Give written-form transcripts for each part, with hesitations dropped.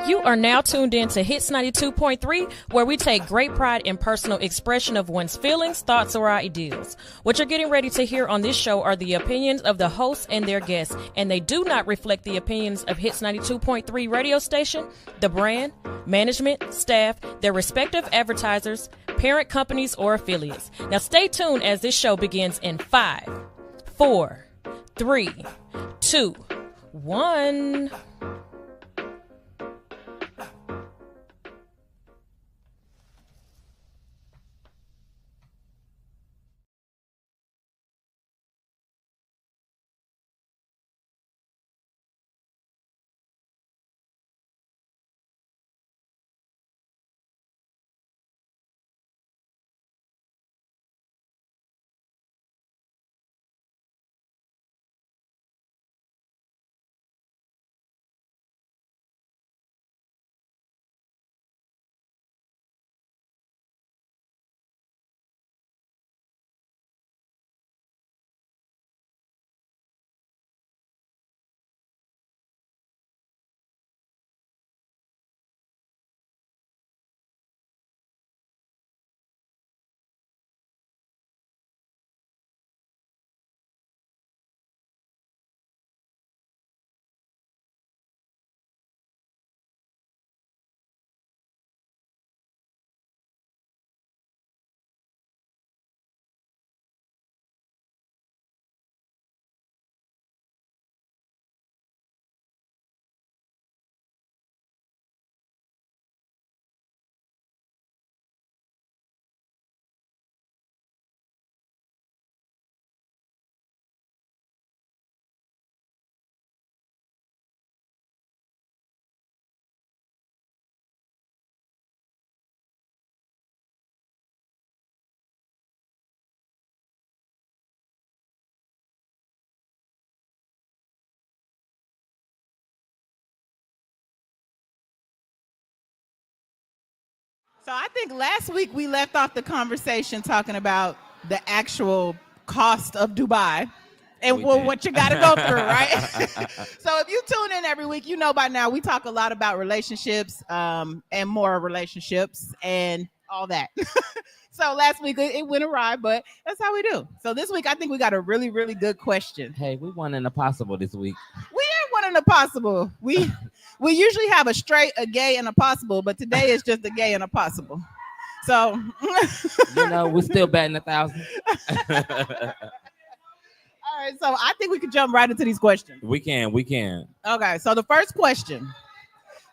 You are now tuned in to Hits 92.3, where we take great pride in personal expression of one's feelings, thoughts, or ideals. What you're getting ready to hear on this show are the opinions of the hosts and their guests, and they do not reflect the opinions of Hits 92.3 radio station, the brand, management, staff, their respective advertisers, parent companies, or affiliates. Now stay tuned as this show begins in 5, 4, 3, 2, 1. So I think last week we left off the conversation talking about the actual cost of Dubai and what you got to go through, right? So if you tune in every week, you know by now we talk a lot about relationships and more relationships and all that. So last week it went awry, but that's how we do. So this week I think we got a really, really good question. Hey, we won in the possible this week. We ain't one in the possible. We usually have a straight, a gay, and a possible, but today it's just a gay and a possible. So we're still batting 1,000. All right, so I think we could jump right into these questions. We can. Okay, so the first question: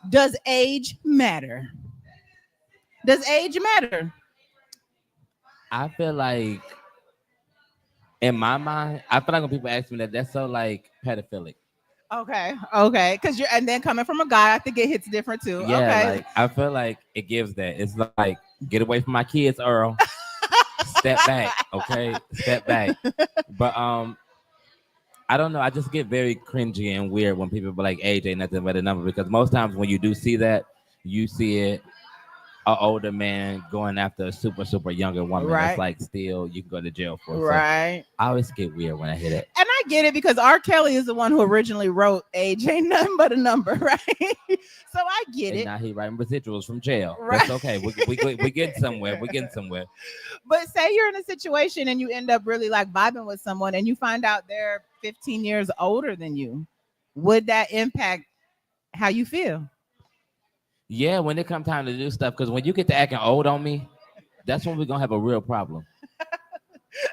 does age matter? Does age matter? I feel like, in my mind, when people ask me that, that's so like pedophilic. Okay, because and then coming from a guy, I think it hits different too. Yeah, okay. like I feel like it gives that. It's like, get away from my kids, Earl. Step back, okay? Step back. But I don't know. I just get very cringy and weird when people be like, age ain't nothing but a number, because most times when you do see that, you see it an older man going after a super younger woman. Right. That's like, still you can go to jail for. Right. So I always get weird when I hear that. And I get it, because R. Kelly is the one who originally wrote age ain't nothing but a number, right? So I get and it. Now he writing residuals from jail. Right. That's okay. We get somewhere. We're getting somewhere. But say you're in a situation and you end up really like vibing with someone and you find out they're 15 years older than you. Would that impact how you feel? Yeah, when it comes time to do stuff, because when you get to acting old on me, that's when we're gonna have a real problem.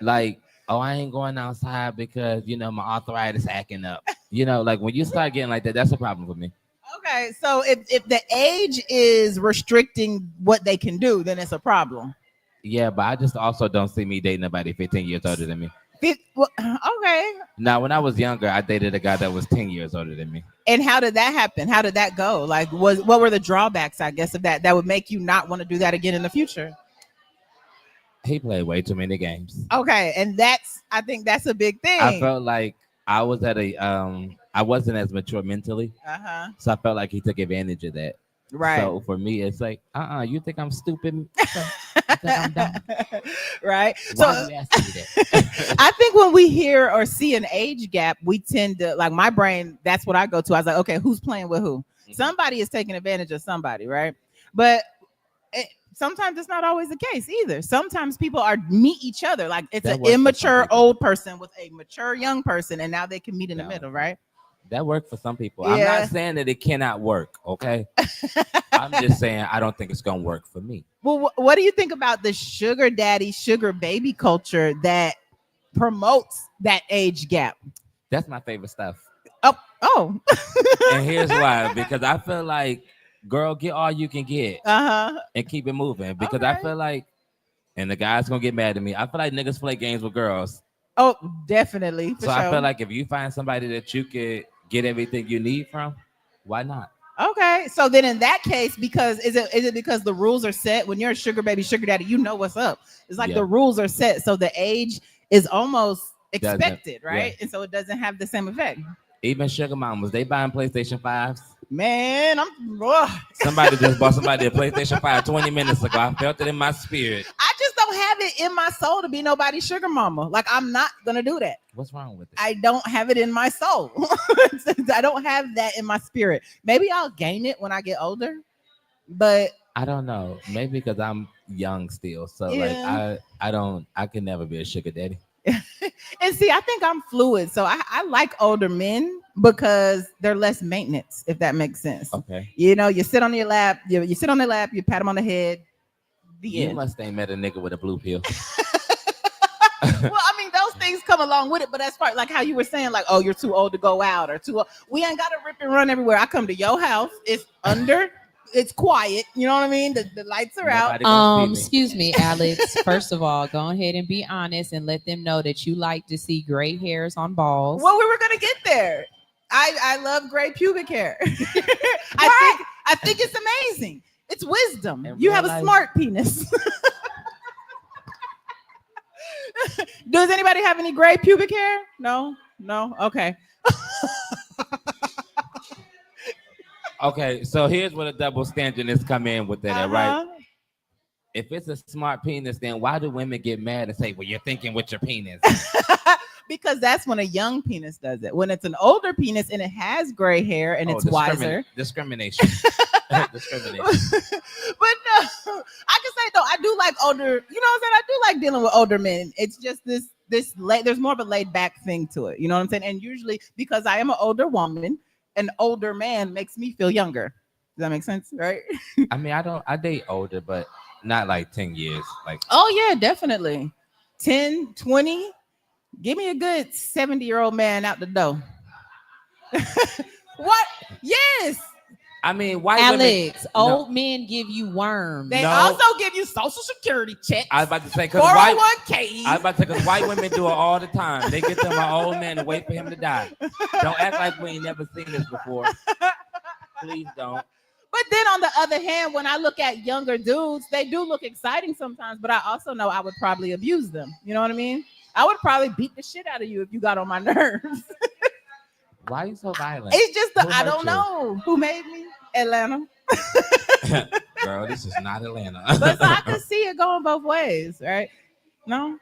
Like, oh, I ain't going outside because my arthritis acting up. Like when you start getting like that, that's a problem for me. Okay, so if the age is restricting what they can do, then it's a problem. Yeah, but I just also don't see me dating nobody 15 years older than me. Okay. Now, when I was younger, I dated a guy that was 10 years older than me. And how did that happen? How did that go? Like, what were the drawbacks, I guess, of that would make you not want to do that again in the future? He played way too many games. Okay, and I think that's a big thing. I felt like I was at I wasn't as mature mentally. Uh-huh. So I felt like he took advantage of that. Right. So for me, it's like, you think I'm stupid? So, you think I'm dumb? Right. Why So you asking me that? I think when we hear or see an age gap, we tend to like my brain. That's what I go to. I was like, okay, who's playing with who? Somebody is taking advantage of somebody, right? But sometimes it's not always the case either. Sometimes people meet each other. Like it's That an works for some immature people. old person with a mature young person, and now they can meet in the No. middle, right? That worked for some people. I'm Yeah. not saying that it cannot work. Okay. I'm just saying I don't think it's gonna work for me. Well, what do you think about the sugar daddy, sugar baby culture that promotes that age gap? That's my favorite stuff. Oh. And here's why. Because I feel like, girl, get all you can get Uh-huh. and keep it moving. Because I Okay. feel like, and the guys gonna get mad at me, I feel like niggas play games with girls. Oh, definitely. So I feel like if you find somebody that you could get everything you need from, why not? Okay, so then in that case, because is it because the rules are set when you're a sugar baby, sugar daddy, you know what's up. It's like Yeah. the rules are set, so the age is almost Doesn't- expected, right? yeah. And so it doesn't have the same effect. Even sugar mamas, they buying PlayStation 5s. Man, Somebody just bought somebody a PlayStation 5 20 minutes ago. I felt it in my spirit. I just don't have it in my soul to be nobody's sugar mama. Like I'm not gonna do that. What's wrong with it? I don't have it in my soul. I don't have that in my spirit. Maybe I'll gain it when I get older, but I don't know. Maybe because I'm young still. So Yeah. like I can never be a sugar daddy. and see, I think I'm fluid. So I like older men because they're less maintenance, if that makes sense. Okay. You know, you sit on your lap, you sit on their lap, you pat them on the head. The You end. must ain't met a nigga with a blue pill. Well, I mean, those things come along with it, but that's part like how you were saying, like, oh, you're too old to go out or too old. We ain't got to rip and run everywhere. I come to your house, it's it's quiet. You know what I mean? The lights are out. Nobody gonna see me. Excuse me, Alex. First of all, go ahead and be honest and let them know that you like to see gray hairs on balls. Well, we were gonna get there. I love gray pubic hair. I think it's amazing. It's wisdom. In You real have a life- smart penis. Does anybody have any gray pubic hair? No. Okay. Okay, so here's where the double standard is come in with that, right? Uh-huh. If it's a smart penis, then why do women get mad and say, well, you're thinking with your penis? Because that's when a young penis does it. When it's an older penis and it has gray hair and it's wiser. Discrimination. Discrimination. But no, I can say though, I do like older, you know what I'm saying? I do like dealing with older men. It's just there's more of a laid back thing to it. You know what I'm saying? And usually because I am an older woman, an older man makes me feel younger. Does that make sense? Right? I mean, I date older, but not like 10 years. Like, Oh yeah, definitely. 10, 20. Give me a good 70-year-old man out the door. What? Yes. I mean, white women. Alex, old men give you worms. They No. also give you social security checks. I was about to say, because white, 401ks. I was about to say, because white women do it all the time. They get them an old man and wait for him to die. Don't act like we ain't never seen this before. Please don't. But then on the other hand, when I look at younger dudes, they do look exciting sometimes, but I also know I would probably abuse them. You know what I mean? I would probably beat the shit out of you if you got on my nerves. Why are you so violent? It's just Who I hurt don't you? know who made me. Atlanta. Girl, this is not Atlanta. But so I can see it going both ways, right? No?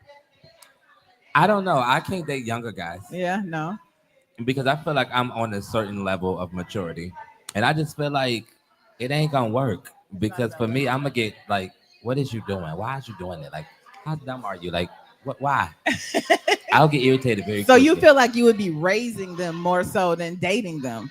I don't know. I can't date younger guys Yeah, no. because I feel like I'm on a certain level of maturity. And I just feel like it ain't gonna work. Because for me, I'm gonna get like, what is you doing? Why is you doing it? Like, how dumb are you? Like, what? Why? I'll get irritated very So you quickly. feel like you would be raising them more so than dating them.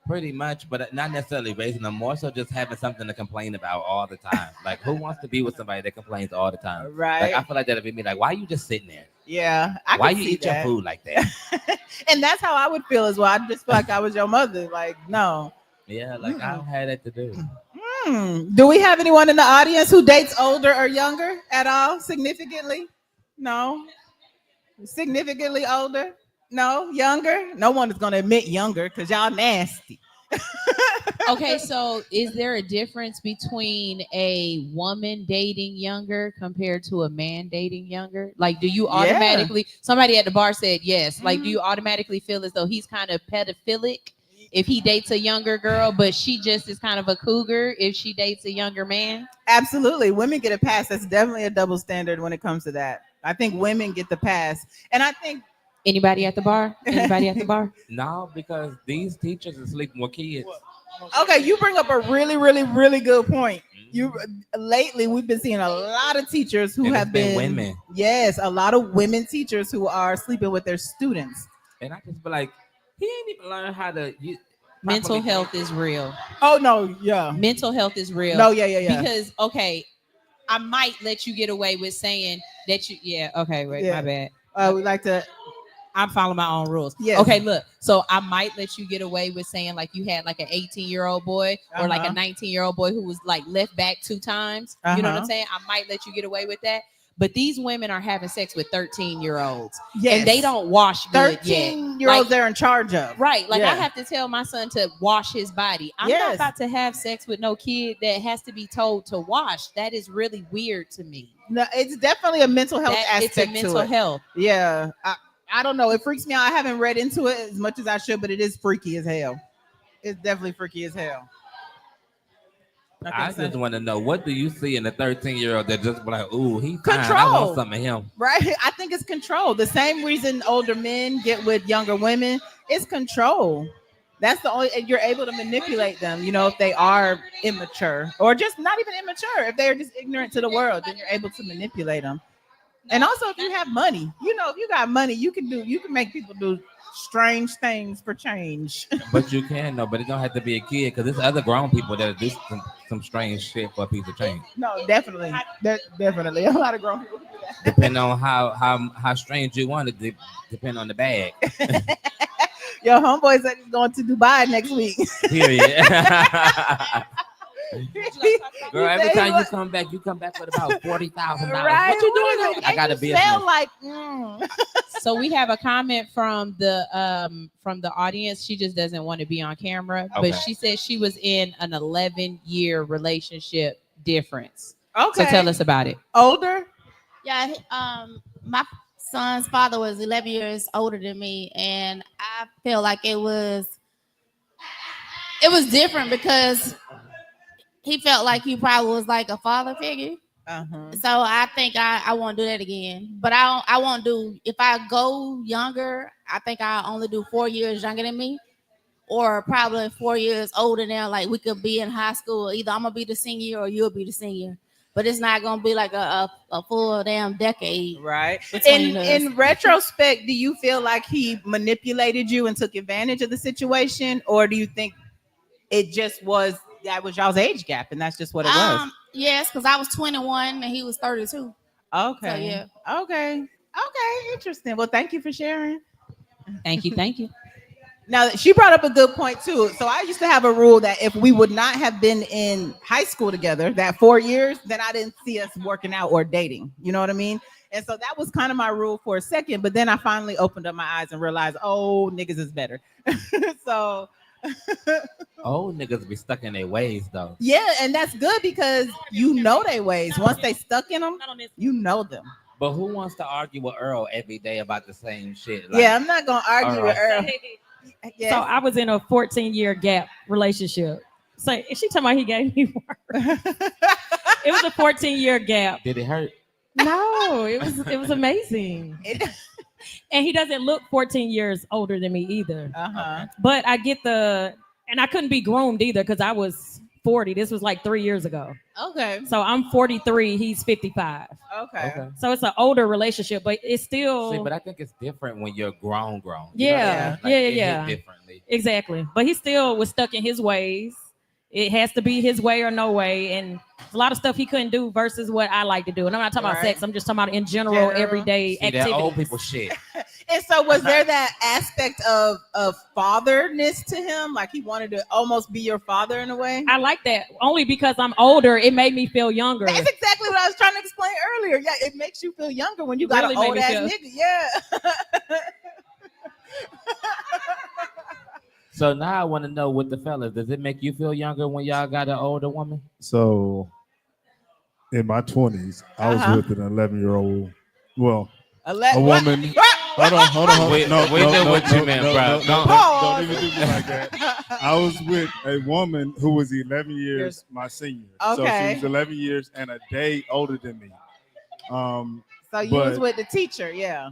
Pretty much, but not necessarily raising them, more so just having something to complain about all the time. Like, who wants to be with somebody that complains all the time? Right. Like, I feel like that'd be me. Like, why you just sitting there? Yeah. I Why can you see eat your that. food like that? And that's how I would feel as well. I just feel like I was your mother. Like, no. Yeah, like I don't have that to do. Do we have anyone in the audience who dates older or younger at all? Significantly? No. Significantly older? No. Younger? No one is going to admit younger because y'all nasty. Okay, so is there a difference between a woman dating younger compared to a man dating younger? Like, do you automatically, somebody at the bar said yes, like, do you automatically feel as though he's kind of pedophilic if he dates a younger girl, but she just is kind of a cougar if she dates a younger man? Absolutely. Women get a pass. That's definitely a double standard when it comes to that. I think women get the pass. And I think Anybody at the bar? Anybody at the bar? No, because these teachers are sleeping with kids. okay, you bring up a really, really, really good point. You lately we've been seeing a lot of teachers who And it's have been been women. Yes, a lot of women teachers who are sleeping with their students. And I just be like, he ain't even learned how to Mental properly- health is real. Oh no, yeah. Mental health is real. No, yeah. Because okay, I might let you get away with saying that you. Yeah. Okay. Wait. Yeah. My bad. We like to I'm following my own rules. Yes. Okay, look. So I might let you get away with saying like you had like an 18-year-old boy or like a 19-year-old boy who was like left back 2 times. You know what I'm saying? I might let you get away with that. But these women are having sex with 13-year-olds. Yes. And they don't wash good yet. 13-year-olds Like- they're in charge of. Right. Like Yeah. I have to tell my son to wash his body. I'm Yes. not about to have sex with no kid that has to be told to wash. That is really weird to me. No, it's definitely a mental health That it's aspect a mental to it. health. Yeah. I don't know. It freaks me out. I haven't read into it as much as I should, but it is freaky as hell. It's definitely freaky as hell. I just want to know, what do you see in a 13-year-old that just be like, ooh, he's fine. I Control. want some of him. Right? I think it's control. The same reason older men get with younger women is control. That's the only, and you're able to manipulate them, you know, if they are immature or just not even immature. If they're just ignorant to the world, then you're able to manipulate them. And also, if you have money, you know, if you got money, you can make people do strange things for change. But you can, though. But it don't have to be a kid, because there's other grown people that do some strange shit for a piece of change. No, definitely. Definitely. A lot of grown people do that. Depending on how strange you want it, depend on the bag. Your homeboy said he's going to Dubai next week. Period. Girl, every He time was- you come back with about $40,000. Right? What you doing? I got a You business. smell like So we have a comment from the audience. She just doesn't want to be on camera, Okay. but she said she was in an 11-year relationship difference. Okay. So tell us about it. Older? Yeah, my son's father was 11 years older than me, and I feel like it was different because he felt like he probably was like a father figure. Uh-huh. So I think I won't do that again. But I won't do, if I go younger, I think I only do 4 years younger than me, or probably 4 years older than, like we could be in high school. Either I'm gonna be the senior or you'll be the senior. But it's not gonna be like a full damn decade. Right. Between us. In retrospect, do you feel like he manipulated you and took advantage of the situation, or do you think it just was that was y'all's age gap and that's just what it was? Yes, because I was 21 and he was 32. Okay. So, yeah. Okay. Interesting. Well, thank you for sharing. Thank you. Thank you. Now, she brought up a good point too. So I used to have a rule that if we would not have been in high school together, that 4 years, then I didn't see us working out or dating. You know what I mean? And so that was kind of my rule for a second. But then I finally opened up my eyes and realized, oh, niggas is better. So Old niggas be stuck in their ways, though. yeah, and that's good because you know their ways. Once they stuck in them, you know them. But who wants to argue with Earl every day about the same shit? Yeah, I'm not gonna argue with Earl. So Yes. I was in a 14-year gap relationship. So is she talking about he gave me work? It was a 14-year gap. Did it hurt? No, it was amazing. And he doesn't look 14 years older than me either. Uh-huh. But I get and I couldn't be groomed either because I was 40. This was like 3 years ago. Okay. So I'm 43. He's 55. Okay. So it's an older relationship, but it's still See, but I think it's different when you're grown. You know Yeah, what I mean? Like, yeah. it hit differently. Exactly. But he still was stuck in his ways. It has to be his way or no way. And a lot of stuff he couldn't do versus what I like to do. And I'm not talking about Right. sex. I'm just talking about in general, General. everyday See, that activities. old people shit. And so was there that aspect of fatherness to him? Like he wanted to almost be your father in a way? I like that only because I'm older. It made me feel younger. That's exactly what I was trying to explain earlier. Yeah, it makes you feel younger when you got Really an made old me ass feel- nigga. Yeah. So now I want to know with the fellas, does it make you feel younger when y'all got an older woman? So in my 20s, I was Uh-huh. with an 11-year-old, well, A woman. Hold on. We know what you meant, bro. Don't even do me like that. I was with a woman who was 11 years my senior. Okay. So she was 11 years and a day older than me. So you was with the teacher, yeah.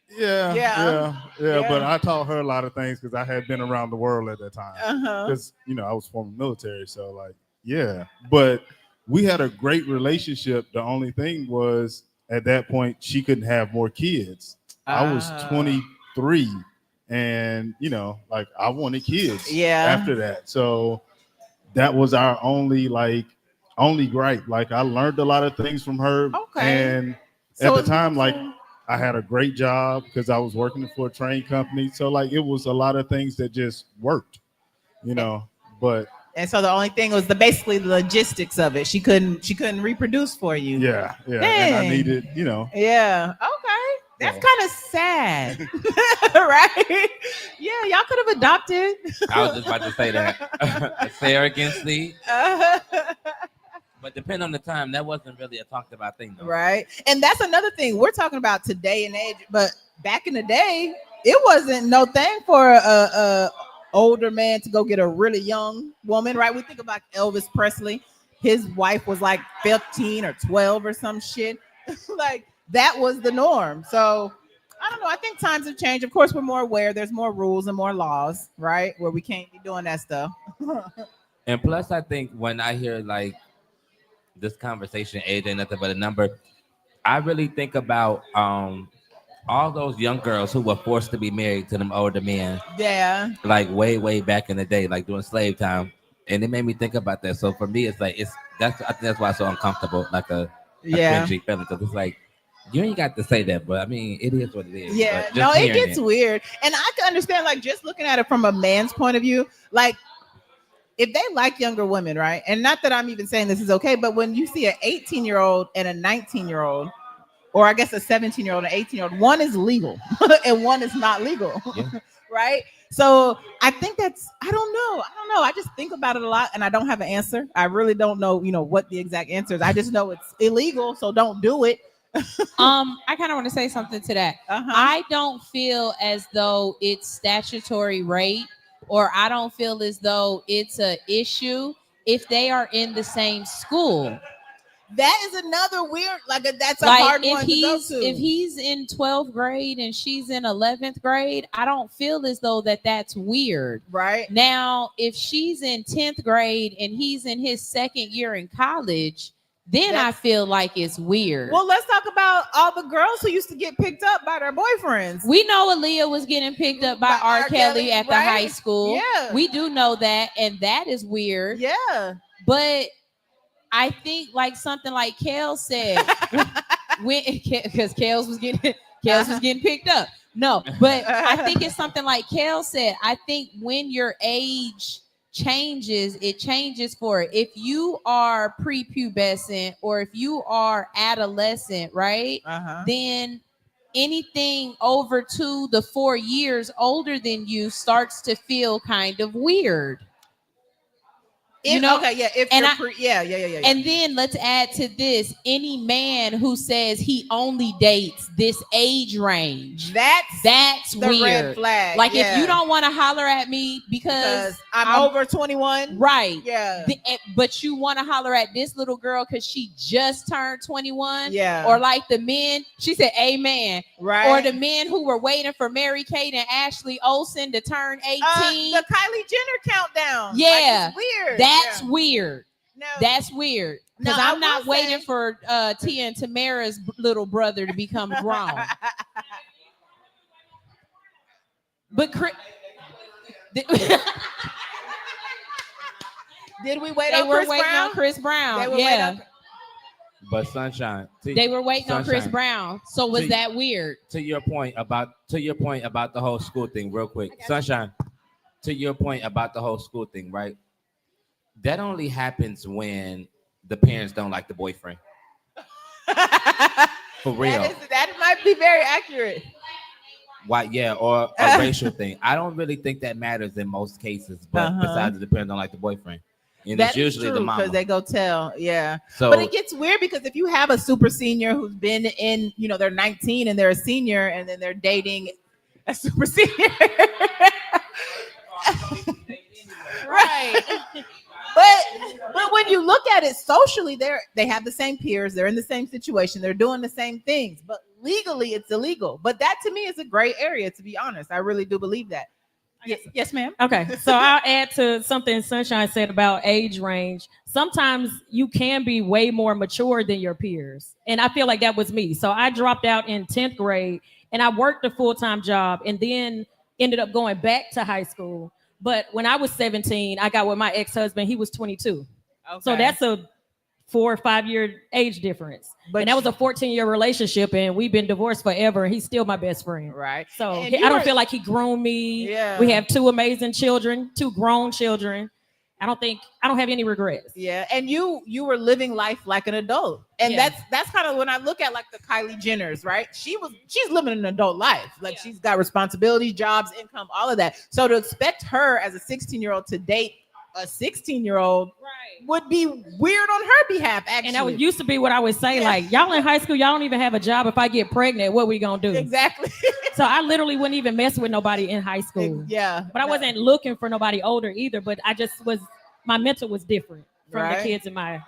Yeah. But I taught her a lot of things because I had been around the world at that time. Because I was former military, so like, yeah. But we had a great relationship. The only thing was at that point she couldn't have more kids. I was 23, and like I wanted kids. After that, so that was our only gripe. Like I learned a lot of things from her, and at the time, like. I had a great job because I was working for a train company. So like it was a lot of things that just worked, but and so the only thing was basically the logistics of it. She couldn't reproduce for you. Yeah. Dang. And I needed, Yeah. Okay. That's kind of sad. Right? Yeah, y'all could have adopted. I was just about to say that. Surrogacy. But depending on the time, that wasn't really a talked about thing, though. Right. And that's another thing. We're talking about today and age, but back in the day, it wasn't no thing for a older man to go get a really young woman, right? We think about Elvis Presley. His wife was like 15 or 12 or some shit. Like that was the norm. So I don't know. I think times have changed. Of course, we're more aware. There's more rules and more laws, right? Where we can't be doing that stuff. And plus, I think when I hear like this conversation, age ain't nothing but a number, I really think about all those young girls who were forced to be married to them older men. Yeah. Like way back in the day, like during slave time. And it made me think about that. So for me, it's like I think that's why it's so uncomfortable, like a cringy feeling. Because it's like you ain't got to say that, but I mean it is what it is. Yeah, no, it gets weird. And I can understand, like, just looking at it from a man's point of view, like if they like younger women, right? And not that I'm even saying this is okay, but when you see an 18-year-old and a 19-year-old, or I guess a 17-year-old and an 18-year-old, one is legal and one is not legal, right? So I think I don't know. I just think about it a lot and I don't have an answer. I really don't know, what the exact answer is. I just know it's illegal, so don't do it. I kind of want to say something to that. I don't feel as though it's statutory rape, or I don't feel as though it's an issue if they are in the same school. That is another weird, that's a hard one to go to. If he's in 12th grade and she's in 11th grade, I don't feel as though that's weird. Right. Now, if she's in 10th grade and he's in his second year in college, then I feel like it's weird. Well, let's talk about all the girls who used to get picked up by their boyfriends. We know Aaliyah was getting picked up by R. Kelly at the high school. Yeah. We do know that, and that is weird. Yeah. But I think like something like Kel said, because Kels was getting picked up. No, but I think it's something like Kel said. I think when your age changes, it changes for it. If you are prepubescent or if you are adolescent, right? Then anything over 2 to 4 years older than you starts to feel kind of weird. And then let's add to this, any man who says he only dates this age range, that's the weird. Red flag. Like if you don't want to holler at me because I'm over 21, right? Yeah. But you want to holler at this little girl because she just turned 21, yeah. Or like the men, she said, "Amen." Right. Or the men who were waiting for Mary-Kate and Ashley Olsen to turn 18. The Kylie Jenner countdown. Yeah, it's weird. That's weird. No. That's weird. Because I'm not waiting for Tia and Tamara's little brother to become grown. But did we wait they on were Chris waiting Brown? on Chris Brown. They were yeah. But Sunshine, they were waiting on Chris Brown. So was that weird? To your point about the whole school thing, real quick, Sunshine. To your point about the whole school thing, right? That only happens when the parents don't like the boyfriend. For real. That might be very accurate. Why? Yeah, or a racial thing. I don't really think that matters in most cases, but besides it depends on like the boyfriend. And it's usually the mama because they go tell. Yeah. So, but it gets weird because if you have a super senior who's been in, they're 19 and they're a senior and then they're dating a super senior. Right. But when you look at it socially, they have the same peers, they're in the same situation, they're doing the same things, but legally it's illegal. But that to me is a gray area, to be honest. I really do believe that. Yes, ma'am. Okay, so I'll add to something Sunshine said about age range. Sometimes you can be way more mature than your peers. And I feel like that was me. So I dropped out in 10th grade and I worked a full-time job and then ended up going back to high school. But when I was 17, I got with my ex-husband. He was 22. Okay. So that's a 4 or 5 year age difference. And that was a 14-year relationship, and we've been divorced forever, and he's still my best friend. Right. So I don't feel like he groomed me. Yeah. We have 2 amazing children, 2 grown children. I don't have any regrets. Yeah. And you were living life like an adult. And that's kind of when I look at like the Kylie Jenners, right? She's living an adult life. Like she's got responsibilities, jobs, income, all of that. So to expect her as a 16-year-old to date a 16-year-old would be weird on her behalf, actually. And that would used to be what I would say, like, y'all in high school, y'all don't even have a job. If I get pregnant, what we gonna do? Exactly. So I literally wouldn't even mess with nobody in high school. Yeah. But I wasn't looking for nobody older either, but I just my mental was different from the kids in my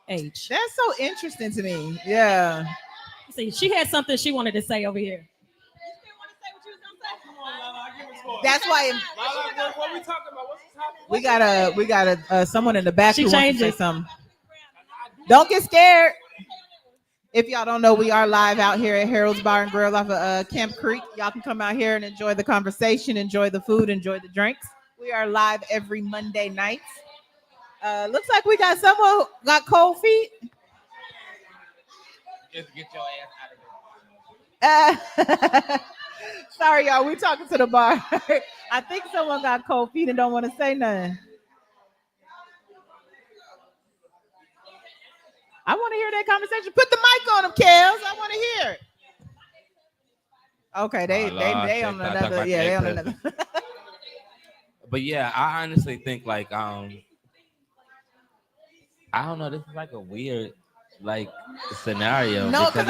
age. That's so interesting to me. Yeah. See, she had something she wanted to say over here. That's why what we talking about? What's the topic? we got someone in the back She who wants to changed say it. something. Don't get scared. If y'all don't know, we are live out here at Harold's Bar and Grill off of Camp Creek. Y'all can come out here and enjoy the conversation, enjoy the food, enjoy the drinks. We are live every Monday nights. Looks like we got someone who got cold feet. just get your ass out of there. Sorry, y'all. We're talking to the bar. I think someone got cold feet and don't want to say nothing. I want to hear that conversation. Put the mic on them, Kels. I want to hear it. Okay, they on another. Yeah, they on another. But yeah, I honestly think like I don't know. This is like a weird like scenario because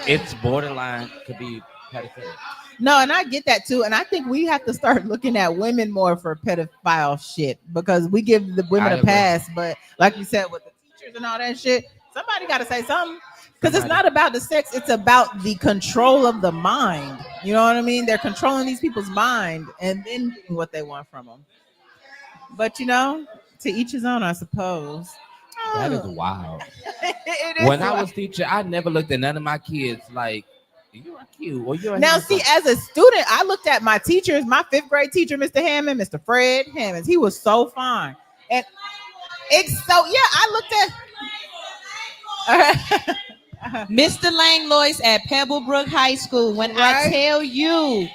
it's borderline to be pedophilic. No, and I get that too. And I think we have to start looking at women more for pedophile shit because we give the women a pass. But like you said, with the teachers and all that shit, somebody got to say something because it's not about the sex. It's about the control of the mind. You know what I mean? They're controlling these people's mind and then getting what they want from them. But, to each his own, I suppose. That is wild. It is when wild. I was teaching, I never looked at none of my kids like, you are cute or you're now see, as a student, I looked at my teachers, my 5th grade teacher, Mr. Hammond, Mr. Fred Hammonds. He was so fine. And I looked at Mr. Langlois at Pebblebrook High School. When I tell you,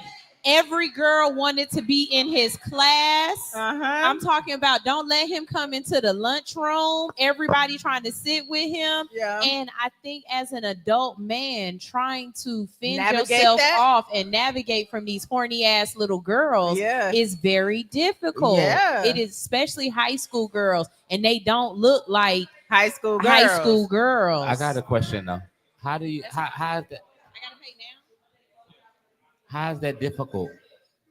every girl wanted to be in his class. I'm talking about don't let him come into the lunchroom. Everybody trying to sit with him. Yeah. And I think as an adult man trying to fend Navigate yourself that? off and navigate from these horny ass little girls is very difficult. Yeah. It is especially high school girls, and they don't look like high school girls. I got a question though. How do you how is that? How is that difficult?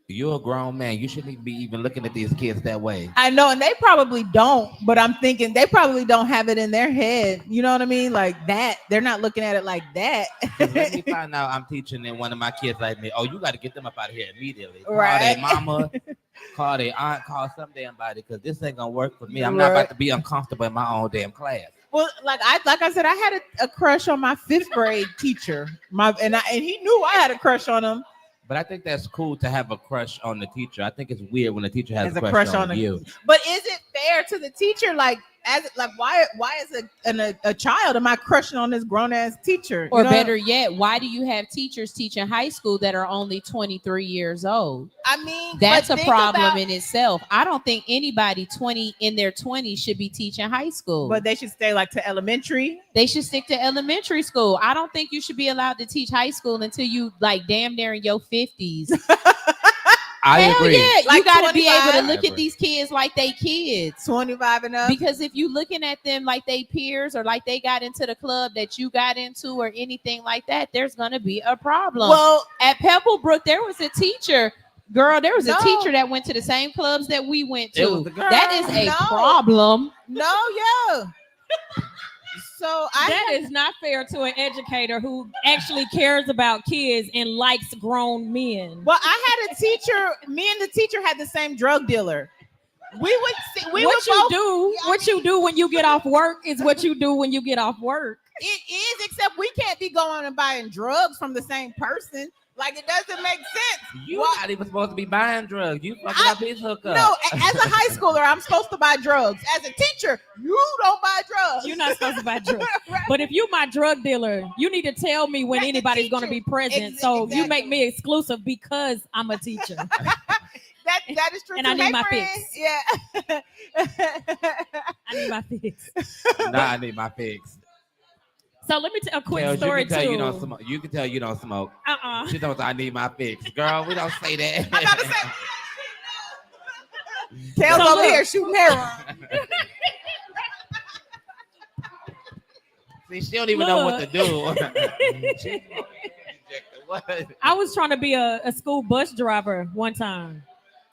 You're a grown man. You shouldn't be even looking at these kids that way. I know, and they probably don't, but I'm thinking they probably don't have it in their head. You know what I mean? Like that. They're not looking at it like that. Let me find out I'm teaching and one of my kids like me. Oh, you got to get them up out of here immediately. Right. Call their mama, call their aunt, call some damn body because this ain't gonna work for me. I'm not about to be uncomfortable in my own damn class. Well, like I said, I had a crush on my 5th grade teacher. And he knew I had a crush on him. But I think that's cool to have a crush on the teacher. I think it's weird when the teacher has a crush on you. But is it fair to the teacher? Why as a child am I crushing on this grown ass teacher? Or better yet, why do you have teachers teaching high school that are only 23 years old? I mean, that's a problem in itself. I don't think anybody in their 20s should be teaching high school. But they should stay to elementary. They should stick to elementary school. I don't think you should be allowed to teach high school until you damn near in your 50s. I Hell agree. yeah, Like you got to be able to 25? look at these kids like they kids. 25 and up. Because if you looking at them like they peers or like they got into the club that you got into or anything like that, there's gonna be a problem. Well, at Pebblebrook, there was a teacher. Girl, there was a No. teacher that went to the same clubs that we went It to. was the girl. That is a No. problem. no, yeah. So That is not fair to an educator who actually cares about kids and likes grown men. Well, I had a teacher. Me and the teacher had the same drug dealer. We would see. What you do when you get off work is what you do when you get off work. It is, except we can't be going and buying drugs from the same person. Like it doesn't make sense. You're Well, not even supposed to be buying drugs. You fucking up his hookup. no, as a high schooler, I'm supposed to buy drugs. As a teacher, you don't buy drugs. You're not supposed to buy drugs. Right. But if you my drug dealer, you need to tell me when That's the anybody's going to teacher. be present. So Exactly. you make me exclusive because I'm a teacher. That is true. And too. I need Hey, my friend. fix. Yeah. I need my fix. Nah, I need my fix. So let me tell a quick Kels, story you can tell too. you don't smoke. You can tell you don't smoke. Uh-uh. She knows I need my fix. Girl, we don't say that. I'm about to say. Kels So over look. here shooting heroin. See, she don't even know what to do. She- what? I was trying to be a school bus driver one time,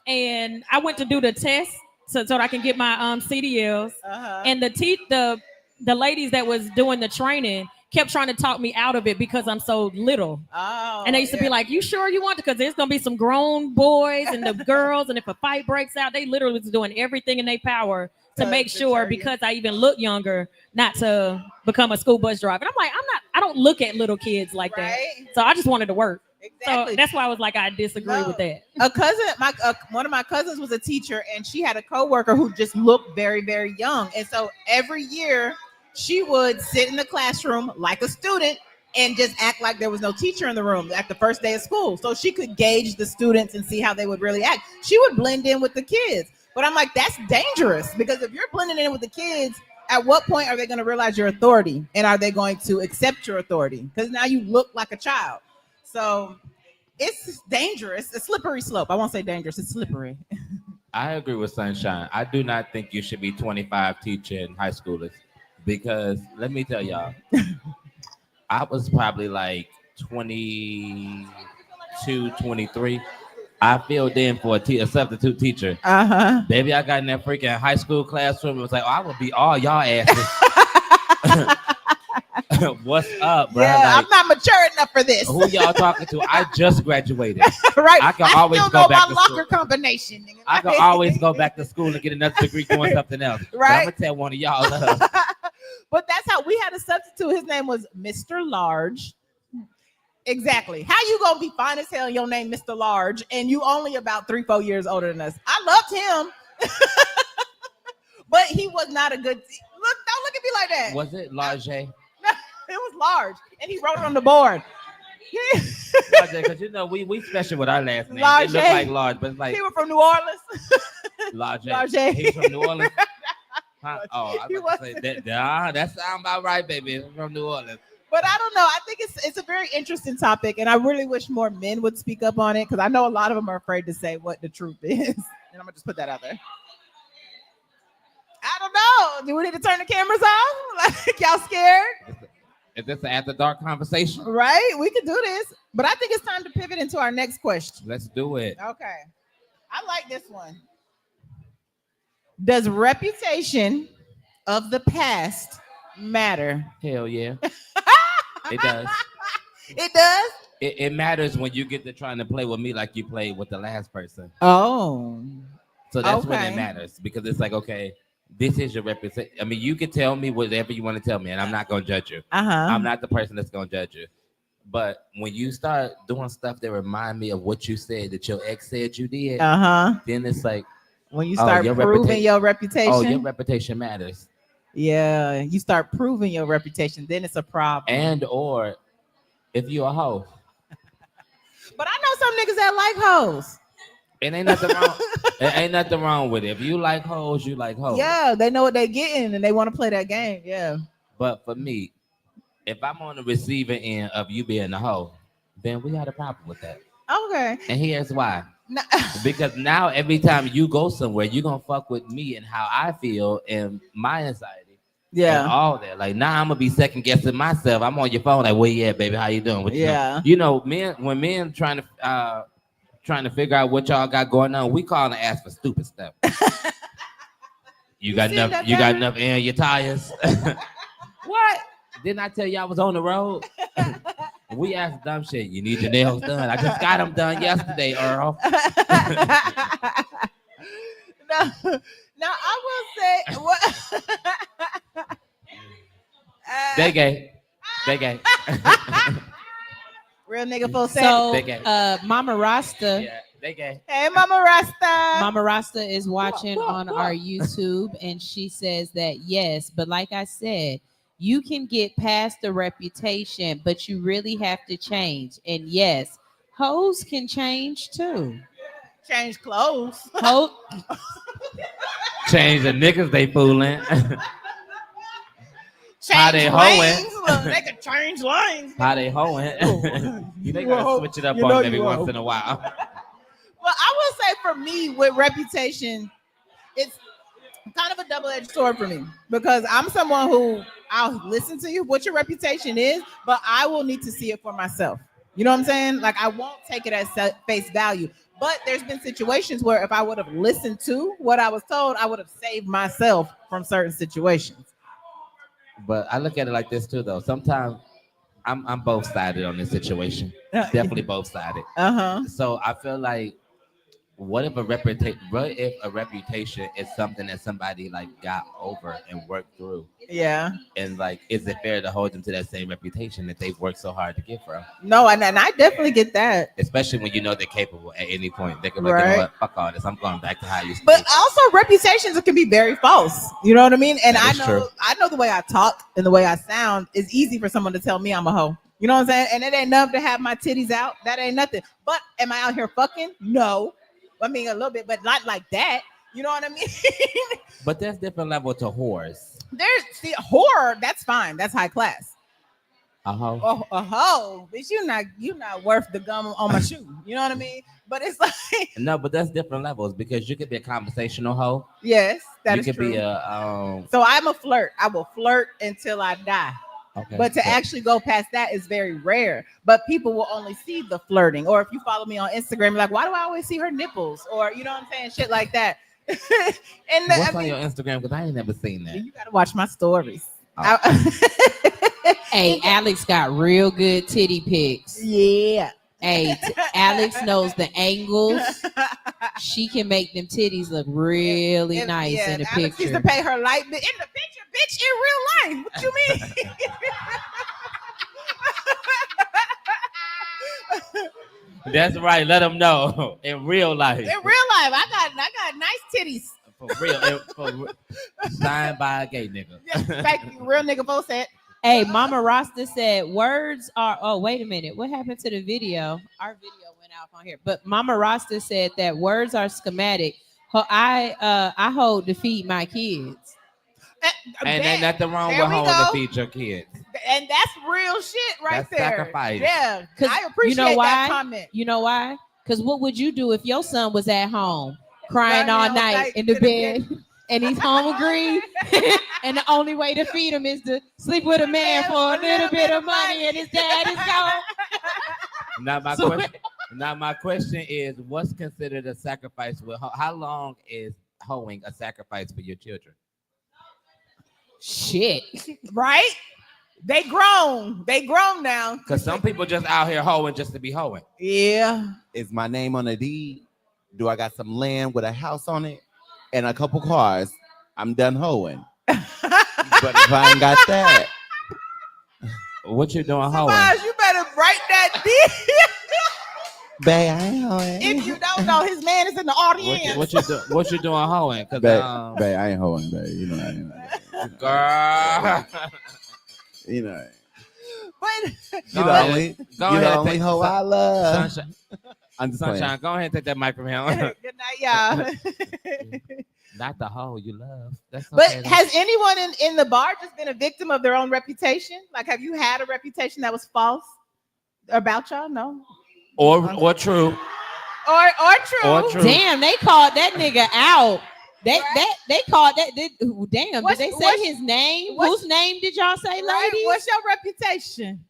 and I went to do the test so that I can get my CDLs. Uh-huh. And the ladies that was doing the training kept trying to talk me out of it because I'm so little. Oh, And they used to be like, "You sure you want to?" Because there's gonna be some grown boys and the girls, and if a fight breaks out, they literally was doing everything in their power to make to sure, deter you. because I even look younger, not to become a school bus driver. And I'm like, I don't look at little kids like that. Right? So I just wanted to work. Exactly. So that's why I was like, I disagree No. with that. A cousin, one of my cousins was a teacher, and she had a coworker who just looked very, very young. And so every year she would sit in the classroom like a student and just act like there was no teacher in the room at the first day of school. So she could gauge the students and see how they would really act. She would blend in with the kids. But I'm like, that's dangerous, because if you're blending in with the kids, at what point are they going to realize your authority? And are they going to accept your authority? Because now you look like a child. So it's dangerous. A slippery slope. I won't say dangerous. It's slippery. I agree with Sunshine. I do not think you should be 25 teaching high schoolers, because let me tell y'all, I was probably like 22, 23. I filled in for a substitute teacher. Uh-huh. Baby, I got in that freaking high school classroom. It was like, oh, I will beat all y'all asses. What's up, bro? Yeah, Like, I'm not mature enough for this. who y'all talking to? I just graduated. Right. I can always still go know back my to school. locker combination. Nigga. I can always go back to school and get another degree doing something else. But I'm Right. gonna tell one of y'all. But that's how we had a substitute. His name was Mr. Large. Exactly. How you gonna be fine as hell? Your name Mr. Large, and you only about 3-4 years older than us. I loved him, but he was not a good. Look, don't look at me like that. Was it Large? It was Large, and he wrote it on the board. Because you know we special with our last name. Large. It look like Large, but it's like He was from New Orleans. Large. Large. He's from New Orleans. Huh? Oh, I He was about to say wasn't. that sound about right, baby. It's from New Orleans. But I don't know. I think it's a very interesting topic, and I really wish more men would speak up on it, because I know a lot of them are afraid to say what the truth is. And I'm gonna just put that out there. I don't know. Do we need to turn the cameras off? Like, y'all scared? Is this an after dark conversation? Right? We can do this. But I think it's time to pivot into our next question. Let's do it. Okay. I like this one. Does reputation of the past matter? Hell yeah. It does. It does? It matters when you get to trying to play with me like you played with the last person. Oh. So that's when Okay. it matters, because it's like, okay, this is your reputation. I mean, you can tell me whatever you want to tell me, and I'm not gonna judge you. Uh-huh. I'm not the person that's gonna judge you. But when you start doing stuff that remind me of what you said that your ex said you did, Uh-huh. then it's like, When you Oh, start your proving your reputation. oh, your reputation matters. Yeah, you start proving your reputation, then it's a problem. And or if you a hoe, But I know some niggas that like hoes. it ain't nothing wrong. It ain't nothing wrong with it. If you like hoes, you like hoes. Yeah, they know what they're getting and they want to play that game. Yeah. But for me, if I'm on the receiving end of you being a hoe, then we had a problem with that. Okay. And here's why. Because now every time you go somewhere, you're gonna fuck with me and how I feel and my anxiety. Yeah. And all that. Like now I'm gonna be second guessing myself. I'm on your phone, like, well, yeah, baby, how you doing? What you Yeah. doing? You know, men trying to figure out what y'all got going on, we call and ask for stupid stuff. You got enough air in your tires? What? Didn't I tell you I was on the road? We asked dumb shit. You need your nails done. I just got them done yesterday, Earl. Now I will say what They gay. real nigga full set. So Mama Rasta. Yeah, they gay. Hey, Mama Rasta. Mama Rasta is watching on our YouTube, and she says that yes, but like I said, you can get past the reputation, but you really have to change. And yes, hoes can change too. Change clothes. Change the niggas they fooling. Change How they lanes. hoeing. Look, they can change lanes. How they hoeing. They gotta switch it up on maybe once in a while. Well, I will say for me with reputation, it's kind of a double-edged sword for me because I'm someone who I'll listen to you, what your reputation is, but I will need to see it for myself. You know what I'm saying? Like I won't take it as face value. But there's been situations where if I would have listened to what I was told, I would have saved myself from certain situations. But I look at it like this too, though. Sometimes I'm both sided on this situation. Definitely both sided. So I feel like, what if a reputation is something that somebody like got over and worked through? Yeah. And like, is it fair to hold them to that same reputation that they've worked so hard to get from? No, and I definitely get that. Especially when you know they're capable at any point. They can be like, you know what, fuck all this. I'm going back to how I used to But be. also reputations can be very false. You know what I mean? And That is true. I know the way I talk and the way I sound is easy for someone to tell me I'm a hoe. You know what I'm saying? And it ain't enough to have my titties out. That ain't nothing. But am I out here fucking? No. I mean, a little bit, but not like that. You know what I mean? But there's different level to whores. There's horror. That's fine. That's high class. A hoe. Oh, a hoe, bitch. You're not worth the gum on my shoe. You know what I mean? But it's like No, but that's different levels because you could be a conversational hoe. yes, that is you could true. be a So I'm a flirt. I will flirt until I die. Okay. But to actually go past that is very rare. But people will only see the flirting. Or if you follow me on Instagram, like, why do I always see her nipples? Or you know what I'm saying? Shit like that. And what's on your Instagram? Because I ain't never seen that. You gotta watch my stories. Hey, Alex got real good titty pics. Yeah. Hey, Alex knows the angles. She can make them titties look really nice in the Alex picture. used to pay her light bill in the picture, bitch, in real life. What you mean? That's right. Let them know in real life. In real life, I got nice titties. For real. Signed by a gay nigga. Fact, real nigga both said. Hey, Mama Rasta said words are. Oh, wait a minute. What happened to the video? Our video went out on here. But Mama Rasta said that words are schematic. I hold to feed my kids. And ain't nothing wrong with holding to feed your kids. And that's real shit right That's there. sacrifice. Yeah, I appreciate that comment. You know why? Because what would you do if your son was at home crying all all night night in the bed and he's hungry and the only way to feed him is to sleep with a man for a little bit of money and his dad is gone? Now my question is, what's considered a sacrifice? How long is hoeing a sacrifice for your children? Shit. Right? They grown now. Because some people just out here hoeing just to be hoeing. Yeah. Is my name on a deed? Do I got some land with a house on it and a couple cars? I'm done hoeing. But if I ain't got that, what you doing hoeing? Somebody, you better write that deed. babe, I ain't hoeing. If you don't know, his man is in the audience. What you doing hoeing? Babe, I ain't hoeing, babe. You know I ain't. Girl. You know. But You the only hoe I love. Sunshine. I'm just Sunshine, playing. go ahead and take that microphone. good night, y'all. Not the hoe you love. That's But okay, has anyone in the bar just been a victim of their own reputation? Like, have you had a reputation that was false about y'all? No. or true. or true. Or true. Damn, they called that nigga out. They called that. Damn, What's- did they say what's- his name? what's- Whose name did y'all say, Right? ladies? What's your reputation?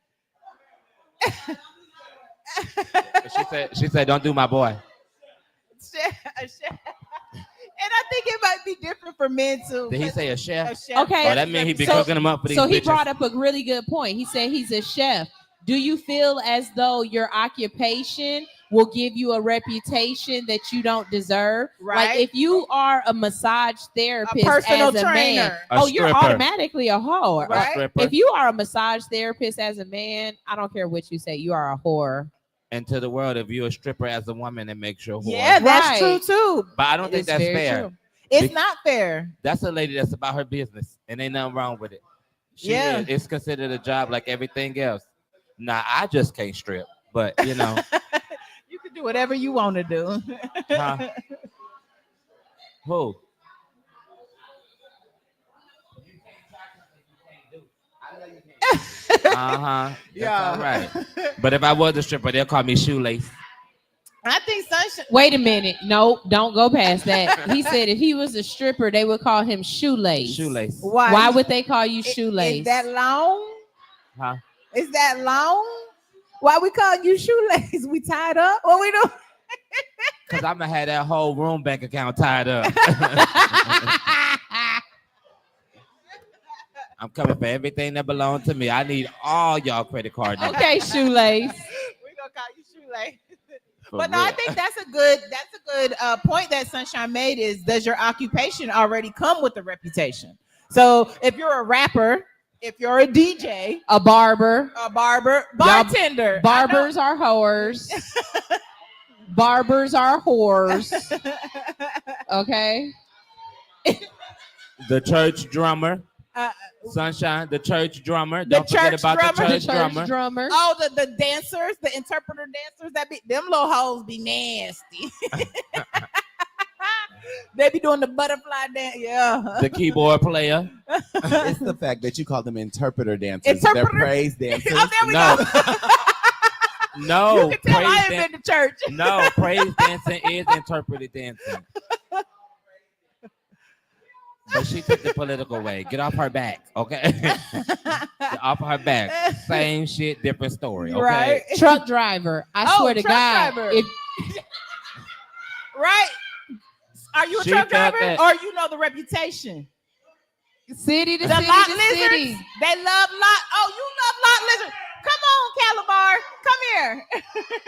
She said, don't do my boy. And I think it might be different for men too. Did he say a chef? A chef. Okay. Oh, that means he be So- cooking them up for these So he bitches. brought up a really good point. He said he's a chef. Do you feel as though your occupation will give you a reputation that you don't deserve? Right. Like if you are a massage therapist, A personal as a man, trainer. A you're stripper. automatically a whore. Right. Stripper. If you are a massage therapist as a man, I don't care what you say, you are a whore. And to the world, if you're a stripper as a woman, it makes you a whore. Yeah, that's Right. true too. But I don't think It's that's very fair. true. It's Be- not fair. That's a lady that's about her business, and ain't nothing wrong with it. Yeah. It's considered a job like everything else. Now, I just can't strip, but you know, You can do whatever you want to do. Huh? Who? That's Yeah. all right. But if I was a stripper, they'll call me shoelace. I think Sunshine. Wait a minute. No, don't go past that. He said if he was a stripper, they would call him shoelace. Shoelace. Why would they call you Is shoelace? that long? Huh? Is that long? Why we call you shoelace? We tied up? What we do? Because I'm going to have that whole room bank account tied up. I'm coming for everything that belongs to me. I need all y'all credit card numbers. Okay, shoelace. We gonna call you shoelace. For But no, I real. think that's a good point that Sunshine made. Is does your occupation already come with a reputation? So if you're a rapper, if you're a DJ, A barber. a barber, bartender, Barbers are whores. Barbers are whores. Okay. The church drummer. Uh, Sunshine, the church drummer. The Don't forget church about drummer. the The church church drummer. drummer. Oh, the dancers, the interpreter dancers, that be them little hoes be nasty. They be doing the butterfly dance. Yeah. The keyboard player. It's the fact that you call them interpreter dancers. Interpreter? They're praise dancers. Oh, there we No. go. No, You can tell I praise ain't dan- been to church. no, praise dancing is interpreted dancing. But she took the political way. Get off her back, okay? Get off her back. Same shit, different story, okay? Right. Truck driver. I Oh, swear to truck God. driver. If Right. Are you a She truck felt driver that- or you know the reputation? city to The city lot to lizards. city. They love lot. Oh, you love lot lizards. Come on, Calabar. Come here.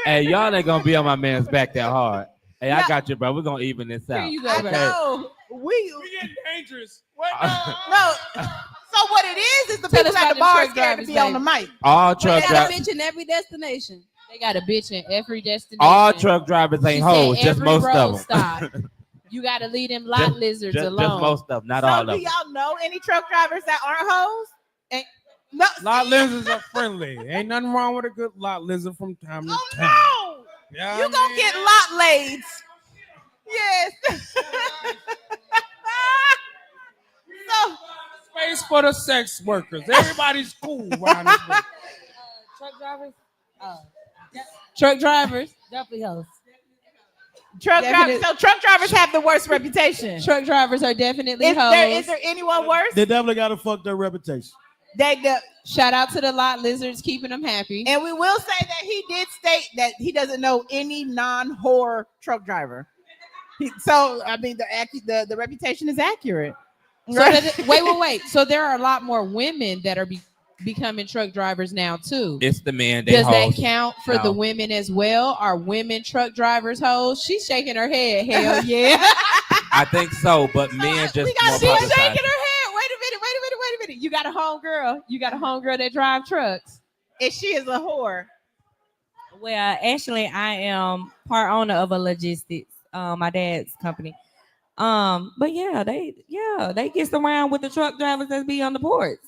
Hey, y'all ain't gonna be on my man's back that hard. Hey, I No. got you, bro. We're gonna even this Here out. you go, I bro. know. We getting dangerous. What? No. So what it is the Tell people us at about the the bar truck scared to drivers, be on the baby. mic. All truck They got a drivers. bitch in every destination. They got a bitch in every destination. All truck drivers She ain't said hoes, just every most road of them. stop. You got to leave them lot lizards Just alone. most of them, not So all do of them. y'all know any truck drivers that aren't hoes? No. Lot lizards are friendly. Ain't nothing wrong with a good lot lizard from time to Oh time. no. Yeah, You gonna get lot laid. Yes. So space for the sex workers. Everybody's cool around this bitch. Truck drivers, Truck drivers. definitely hoes. truck Definite- drivers. So truck drivers have the worst reputation. Truck drivers are definitely Is hoes. there anyone worse? They definitely got to fuck their reputation. They do. Shout out to the lot lizards keeping them happy. And we will say that he did state that he doesn't know any non-whore truck driver. So I mean, the reputation is accurate. So wait. So there are a lot more women that are becoming truck drivers now too. It's the man. They Does that hoes. count for No. the women as well? Are women truck drivers hoes? She's shaking her head. Hell yeah. I think so, but men just we got more she's publicized. shaking her head. Wait a minute. You got a homegirl. You got a homegirl that drive trucks. And she is a whore. Well, actually, I am part owner of a logistics, my dad's company. But they get around with the truck drivers that be on the ports.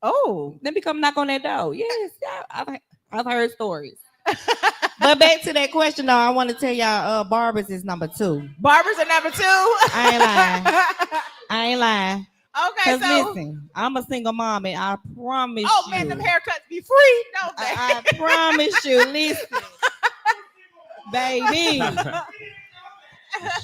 Oh, They be come knock on that door. Yes, I've heard stories. But back to that question, though, I want to tell y'all, barbers is number 2. barbers are number 2. I ain't lying. Okay, Cause so listen, I'm a single mom, and I promise oh you, man, them haircuts be free, don't they? I promise you, listen. baby.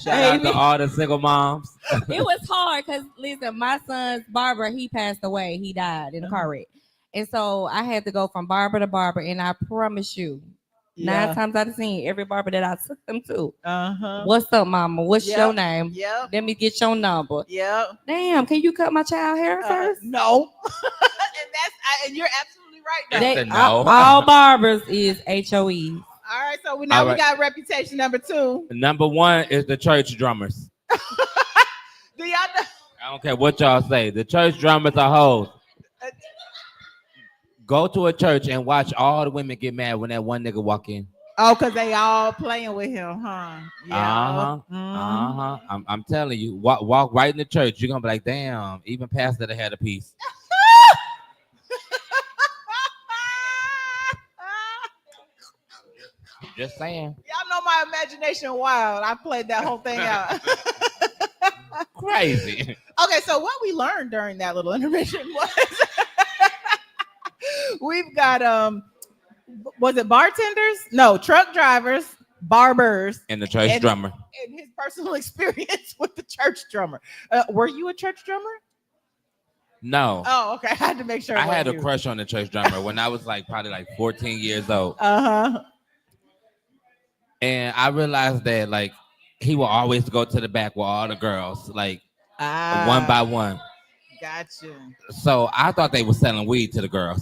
Shout out to all the single moms. It was hard because listen, my son's barber, he passed away. He died in a car wreck. And so I had to go from barber to barber. And I promise you, 9 times out of 10, every barber that I took them to. What's up, mama? What's your name? Yep. Let me get your number. Yep. Damn, can you cut my child hair first? No. And you're absolutely right. All barbers is HOE. All right, so we got reputation number 2. Number 1 is the church drummers. Do y'all know? I don't care what y'all say. The church drummers are hoes. Go to a church and watch all the women get mad when that one nigga walk in. Oh, because they all playing with him, huh? Yeah. I'm telling you, walk right in the church. You're gonna be like, damn, even pastor that had a piece. Just saying. Y'all know my imagination wild. I played that whole thing out. Crazy. Okay, so what we learned during that little intermission was we've got was it bartenders? No, truck drivers, barbers, and the church drummer. And his personal experience with the church drummer. Were you a church drummer? No. Oh, okay. I had to make sure. I had a crush on the church drummer when I was probably 14 years old. And I realized that he will always go to the back with all the girls, one by one. Gotcha. So I thought they were selling weed to the girls.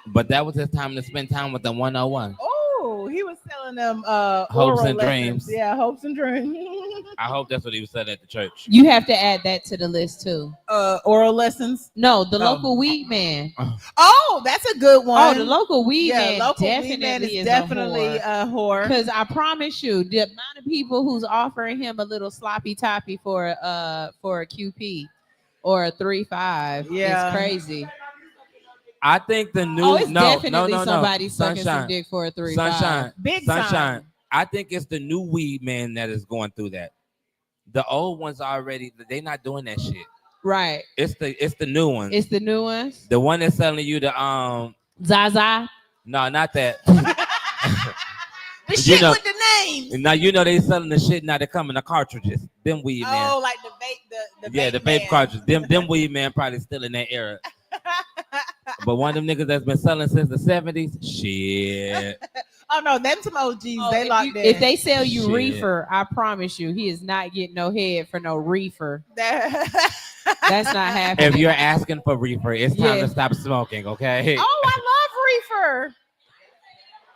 But that was his time to spend time with them 101. Oh, he was selling them hopes and dreams. Yeah, hopes and dreams. I hope that's what he was selling at the church. You have to add that to the list too. Oral lessons? No, the local weed man. Oh, that's a good one. Oh, the local weed man local definitely weed man is is definitely a whore. Because I promise you, the amount of people who's offering him a little sloppy toppy for a QP or a 3.5 is crazy. I think the new definitely somebody sucking some dick for a 3.5. Sunshine. I think it's the new weed man that is going through that. The old ones already, they not doing that shit. Right. It's the new ones. It's the new ones. The one that's selling you the Zaza. No, not that. The shit with the names. Now they selling the shit now. They come in the cartridges. Them weed man. Oh, like the vape. The vape cartridges. Them weed man probably still in that era. But one of them niggas that's been selling since the 70s, shit. Oh no, them some OGs. They locked in. If they sell you reefer, I promise you, he is not getting no head for no reefer. That's not happening. If you're asking for reefer, it's time to stop smoking, okay? Oh, I love reefer.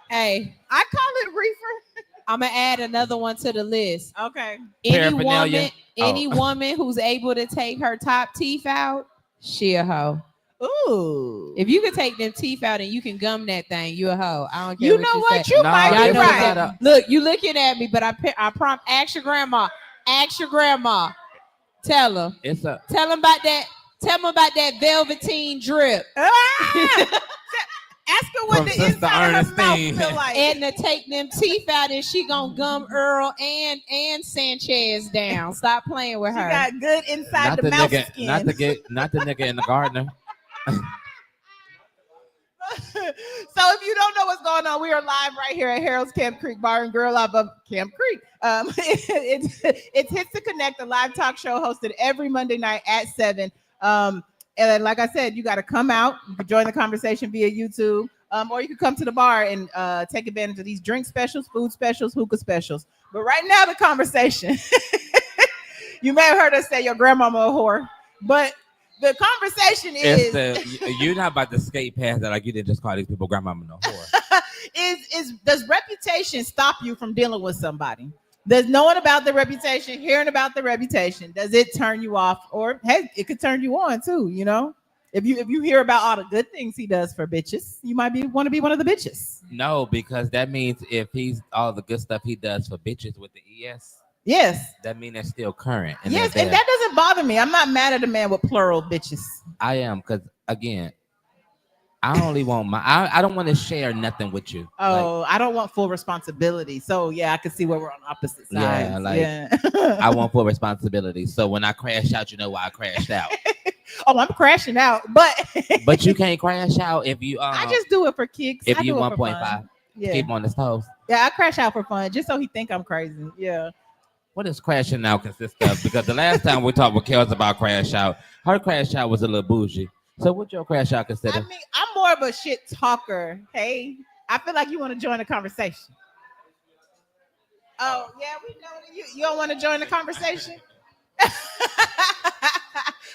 Hey, I call it reefer. I'm gonna add another one to the list. Okay. Any woman who's able to take her top teeth out, she a hoe. Ooh. If you can take them teeth out and you can gum that thing, you a hoe. I don't care. You know what? You might be right. Look, you looking at me, but I prompt. Ask your grandma. Ask your grandma. Tell her. Tell them about that. Tell them about that velveteen drip. Ask her what the inside of her mouth feel like. And to take them teeth out, and she gonna gum Earl and Sanchez down. Stop playing with her. She got good inside the mouth skin. Not the nigga in the gardener. So if you don't know what's going on, we are live right here at Harold's Camp Creek Bar and Grill off of Camp Creek. It's Hits to Connect, a live talk show hosted every Monday night at 7. And like I said, you got to come out. You can join the conversation via YouTube, or you can come to the bar and take advantage of these drink specials, food specials, hookah specials. But right now, the conversation, you may have heard us say your grandmama a whore, but the conversation is you're not about to skate past that like you didn't just call these people grandmama no whore. Does reputation stop you from dealing with somebody? Does knowing about the reputation, hearing about the reputation, does it turn you off? Or hey, it could turn you on too, you know? If you hear about all the good things he does for bitches, you might want to be one of the bitches. No, because that means if he's all the good stuff he does for bitches with the ES. Yes. That means that's still current. Yes, and that doesn't bother me. I'm not mad at a man with plural bitches. I am, because again, I only want I don't want to share nothing with you. Oh, I don't want full responsibility. So yeah, I can see where we're on opposite sides. I want full responsibility. So when I crash out, you know why I crashed out. Oh, I'm crashing out, but you can't crash out if you I just do it for kicks. If you 1.5. Yeah. Keep him on his toes. Yeah, I crash out for fun, just so he think I'm crazy. Yeah. What does crashing out consist of? Because the last time we talked with Kels about crash out, her crash out was a little bougie. So what your crash out consist I of? mean, I'm more of a shit talker. Hey, I feel like you want to join the conversation. Oh, yeah, we know that you don't want to join the conversation?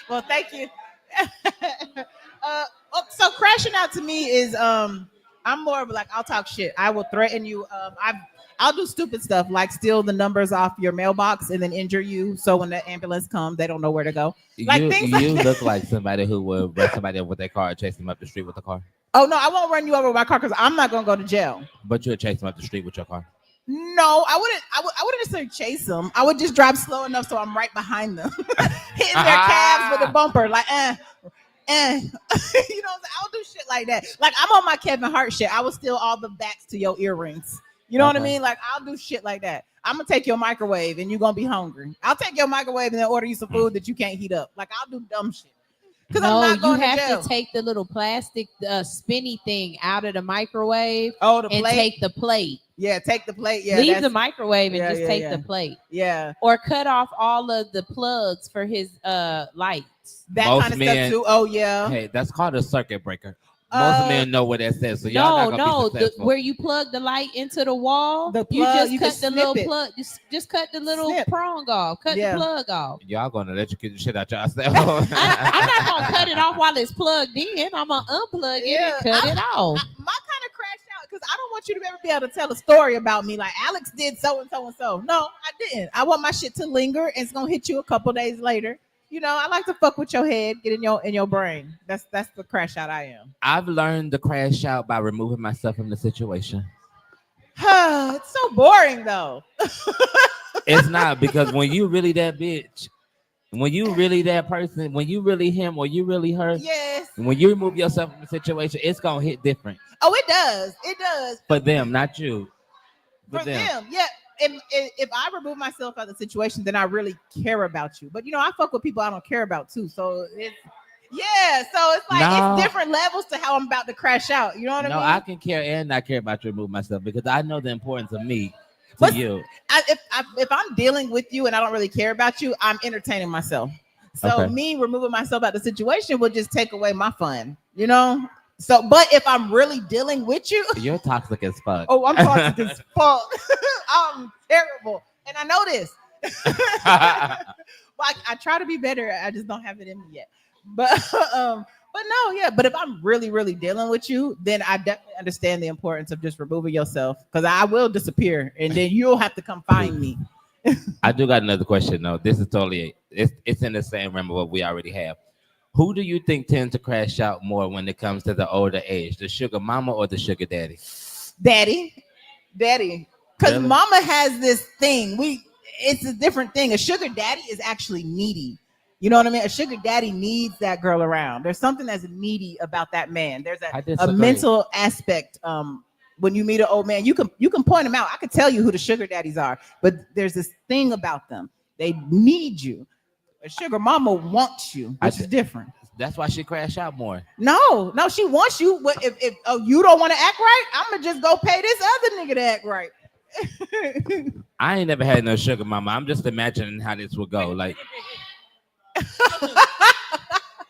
Well, thank you. So crashing out to me is I'm more of like, I'll talk shit. I will threaten you. I'll do stupid stuff like steal the numbers off your mailbox and then injure you. So when the ambulance comes, they don't know where to go. Like you look like somebody who would run somebody up with their car and chase them up the street with a car. Oh no, I won't run you over with my car because I'm not gonna go to jail. But you would chase them up the street with your car. No, I wouldn't. I wouldn't necessarily chase them. I would just drive slow enough so I'm right behind them, hitting their calves with a bumper, like you know, I'll do shit like that. Like I'm on my Kevin Hart shit. I will steal all the bats to your earrings. You know what I mean? Like I'll do shit like that. I'm gonna take your microwave and you're gonna be hungry. I'll take your microwave and then order you some food that you can't heat up. Like I'll do dumb shit. No, you have to take the little plastic spinny thing out of the microwave. Oh, the and plate. Take the plate. Yeah, take the plate. Yeah, leave the microwave and just take the plate. Yeah, or cut off all of the plugs for his lights. That most kind of stuff too. Oh yeah. Hey, that's called a circuit breaker. Most men know what that says. So y'all not gonna be successful. Where you plug the light into the wall, you just cut the little plug. Just cut the little prong off. Cut the plug off. Y'all gonna electrocute the shit out yourself. I'm not gonna cut it off while it's plugged in. I'm gonna unplug it and cut it off. My kind of crashed out because I don't want you to ever be able to tell a story about me like Alex did so and so and so. No, I didn't. I want my shit to linger and it's gonna hit you a couple days later. You know, I like to fuck with your head, get in your brain. That's the crash out I am. I've learned to crash out by removing myself from the situation. It's so boring though. It's not, because when you really that bitch, when you really that person, when you really him or you really her, yes. When you remove yourself from the situation, it's gonna hit different. Oh, it does. It does. For them, not you. For them, yeah. If I remove myself out of the situation, then I really care about you. But you know, I fuck with people I don't care about too. So it's like it's different levels to how I'm about to crash out. You know what I mean? No, I can care and not care about you remove myself because I know the importance of me to you. If I'm dealing with you and I don't really care about you, I'm entertaining myself. So me removing myself out of the situation will just take away my fun. You know? So, but if I'm really dealing with you, you're toxic as fuck. Oh, I'm toxic as fuck. I'm terrible, and I know this. Like I try to be better, I just don't have it in me yet. But no, yeah. But if I'm really, really dealing with you, then I definitely understand the importance of just removing yourself because I will disappear, and then you'll have to come find me. I do got another question though. This is totally it's in the same realm of what we already have. Who do you think tends to crash out more when it comes to the older age, the sugar mama or the sugar daddy? Daddy. Because Really? mama has this thing. It's a different thing. A sugar daddy is actually needy. You know what I mean? A sugar daddy needs that girl around. There's something that's needy about that man. There's a mental aspect. When you meet an old man, you can point them out. I could tell you who the sugar daddies are, but there's this thing about them. They need you. A sugar mama wants you, which is different. That's why she crash out more. No, she wants you. But if you don't want to act right, I'm gonna just go pay this other nigga to act right. I ain't never had no sugar mama. I'm just imagining how this would go. Like,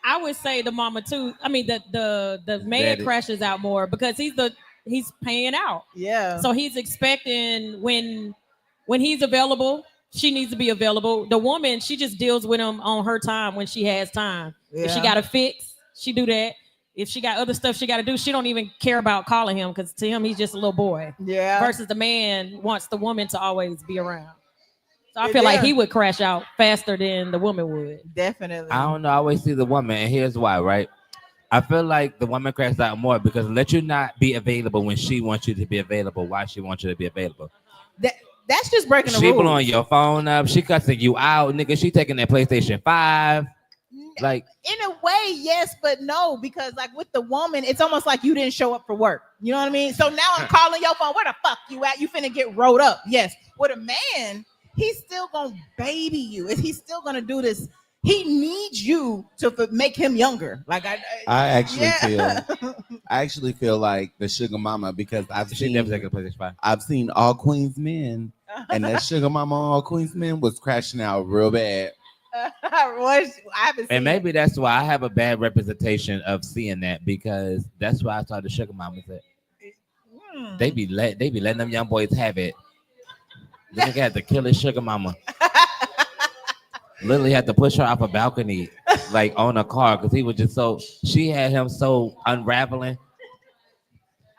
I would say the mama too. I mean, the man crashes out more because he's paying out. Yeah. So he's expecting when he's available. She needs to be available. The woman, she just deals with him on her time when she has time. Yeah. If she got to fix, she do that. If she got other stuff she got to do, she don't even care about calling him because to him, he's just a little boy. Yeah. Versus the man wants the woman to always be around. So I feel like he would crash out faster than the woman would. Definitely. I don't know. I always see the woman, and here's why, right? I feel like the woman crashes out more because let you not be available when she wants you to be available. Why she wants you to be available? That's just breaking the rules. She blowing your phone up. She cussing you out, nigga. She taking that PlayStation 5. Like, in a way, yes, but no, because like with the woman, it's almost like you didn't show up for work. You know what I mean? So now I'm calling your phone. Where the fuck you at? You finna get rolled up. Yes. With a man, he's still gonna baby you. He's still gonna do this. he needs you to make him younger. Like I actually feel like the sugar mama because I've seen All Queens Men, and that sugar mama on All Queens Men was crashing out real bad. And maybe that's why I have a bad representation of seeing that, because that's why I saw the sugar mamas at. They be letting them young boys have it. The nigga had to kill his sugar mama. Literally had to push her off a balcony, like on a car, because he was just she had him so unraveling.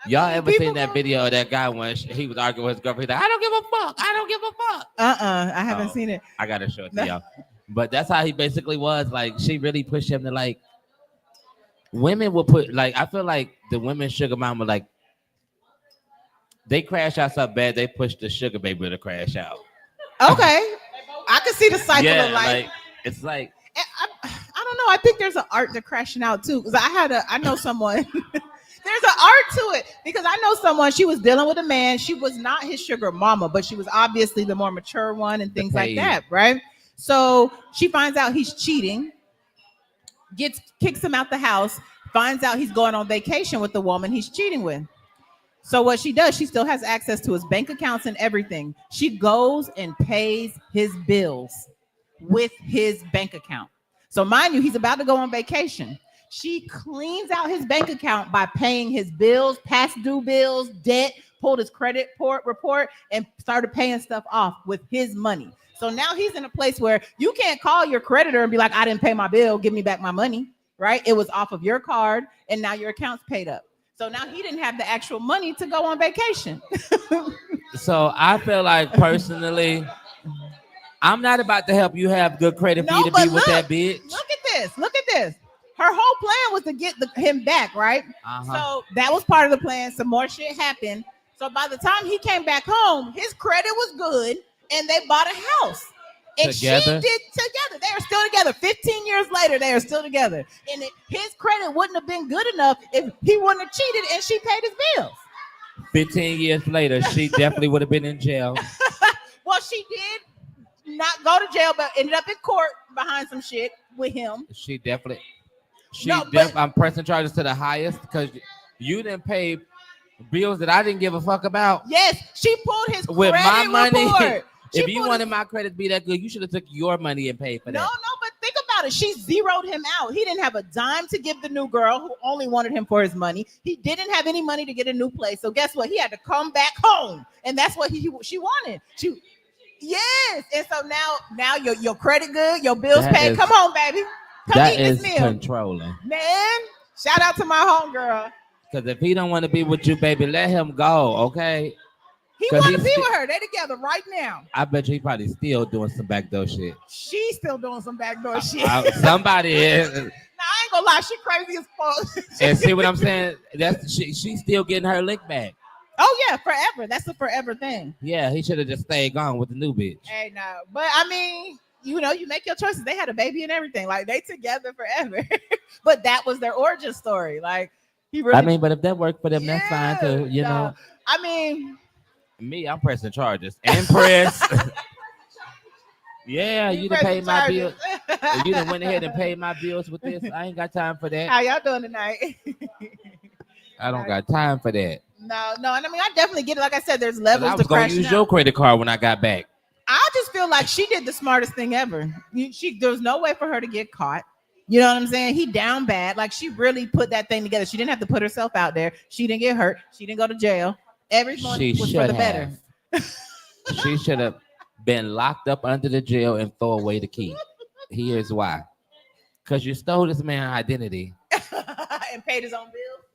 Y'all ever seen that video of that guy when he was arguing with his girlfriend? He's like, I don't give a fuck. I don't give a fuck. I haven't seen it. I gotta show it to y'all. But that's how he basically was. Like, she really pushed him to, like, women will put, like, I feel like the women sugar mama, like, they crash out so bad, they push the sugar baby to crash out. Okay. I can see the cycle of life. Like, it's like, I don't know. I think there's an art to crashing out too. Because I know someone. There's an art to it, because I know someone. She was dealing with a man. She was not his sugar mama, but she was obviously the more mature one and things like that, right? So she finds out he's cheating, kicks him out the house, finds out he's going on vacation with the woman he's cheating with. So what she does, she still has access to his bank accounts and everything. She goes and pays his bills with his bank account. So mind you, he's about to go on vacation. She cleans out his bank account by paying his bills, past due bills, debt, pulled his credit report, and started paying stuff off with his money. So now he's in a place where you can't call your creditor and be like, I didn't pay my bill, give me back my money, right? It was off of your card, and now your account's paid up. So now he didn't have the actual money to go on vacation. So I feel like, personally, I'm not about to help you have good credit for you to be with that bitch. Look at this. Her whole plan was to get him back, right? So that was part of the plan. Some more shit happened. So by the time he came back home, his credit was good, and they bought a house. And together? She did together. They are still together. 15 years later, they are still together. And his credit wouldn't have been good enough if he wouldn't have cheated and she paid his bills. 15 years later, she definitely would have been in jail. Well, she did not go to jail, but ended up in court behind some shit with him. I'm pressing charges to the highest because you didn't pay bills that I didn't give a fuck about. Yes, she pulled his with credit my money. report. If you wanted my credit to be that good, you should have took your money and paid for that. No, but think about it. She zeroed him out. He didn't have a dime to give the new girl who only wanted him for his money. He didn't have any money to get a new place. So guess what? He had to come back home, and that's what she wanted. Yes, and so now your credit good, your bills paid. Come on, baby. Come eat this meal. Controlling. Man, shout out to my homegirl. Because if he don't want to be with you, baby, let him go, okay? He want to be with her. They together right now. I bet you he probably still doing some backdoor shit. She's still doing some backdoor shit. Somebody is. I ain't gonna lie, she crazy as fuck. And see what I'm saying? She's still getting her lick back. Oh yeah, forever. That's a forever thing. Yeah, he should have just stayed gone with the new bitch. Hey, no, but I mean, you make your choices. They had a baby and everything. Like, they together forever. But that was their origin story. Like, he really. But if that worked for them, that's fine too. You know. I mean. Me, I'm pressing charges. And press. Yeah, you done paid my bills. You done went ahead and paid my bills with this. I ain't got time for that. How y'all doing tonight? I don't got time for that. No, and I mean, I definitely get it. Like I said, there's levels to crashing out. I was gonna use your credit card when I got back. I just feel like she did the smartest thing ever. There was no way for her to get caught. You know what I'm saying? He down bad. Like, she really put that thing together. She didn't have to put herself out there. She didn't get hurt. She didn't go to jail. Everyone was for the better. She should have been locked up under the jail and throw away the key. Here's why. Because you stole this man's identity. And paid his own bills?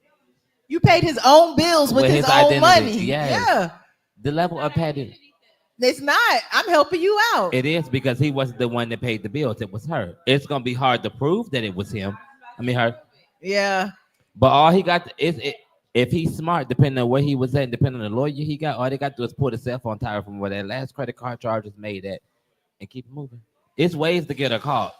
You paid his own bills with his own identity. Money. Yes. Yeah. The level of petty. It's not. I'm helping you out. It is, because he wasn't the one that paid the bills. It was her. It's going to be hard to prove that it was him. I mean, her. Yeah. But all he got is it. If he's smart, depending on where he was at, depending on the lawyer he got, all they got to do is pull the cell phone tower from where that last credit card charge was made at and keep it moving. It's ways to get a call.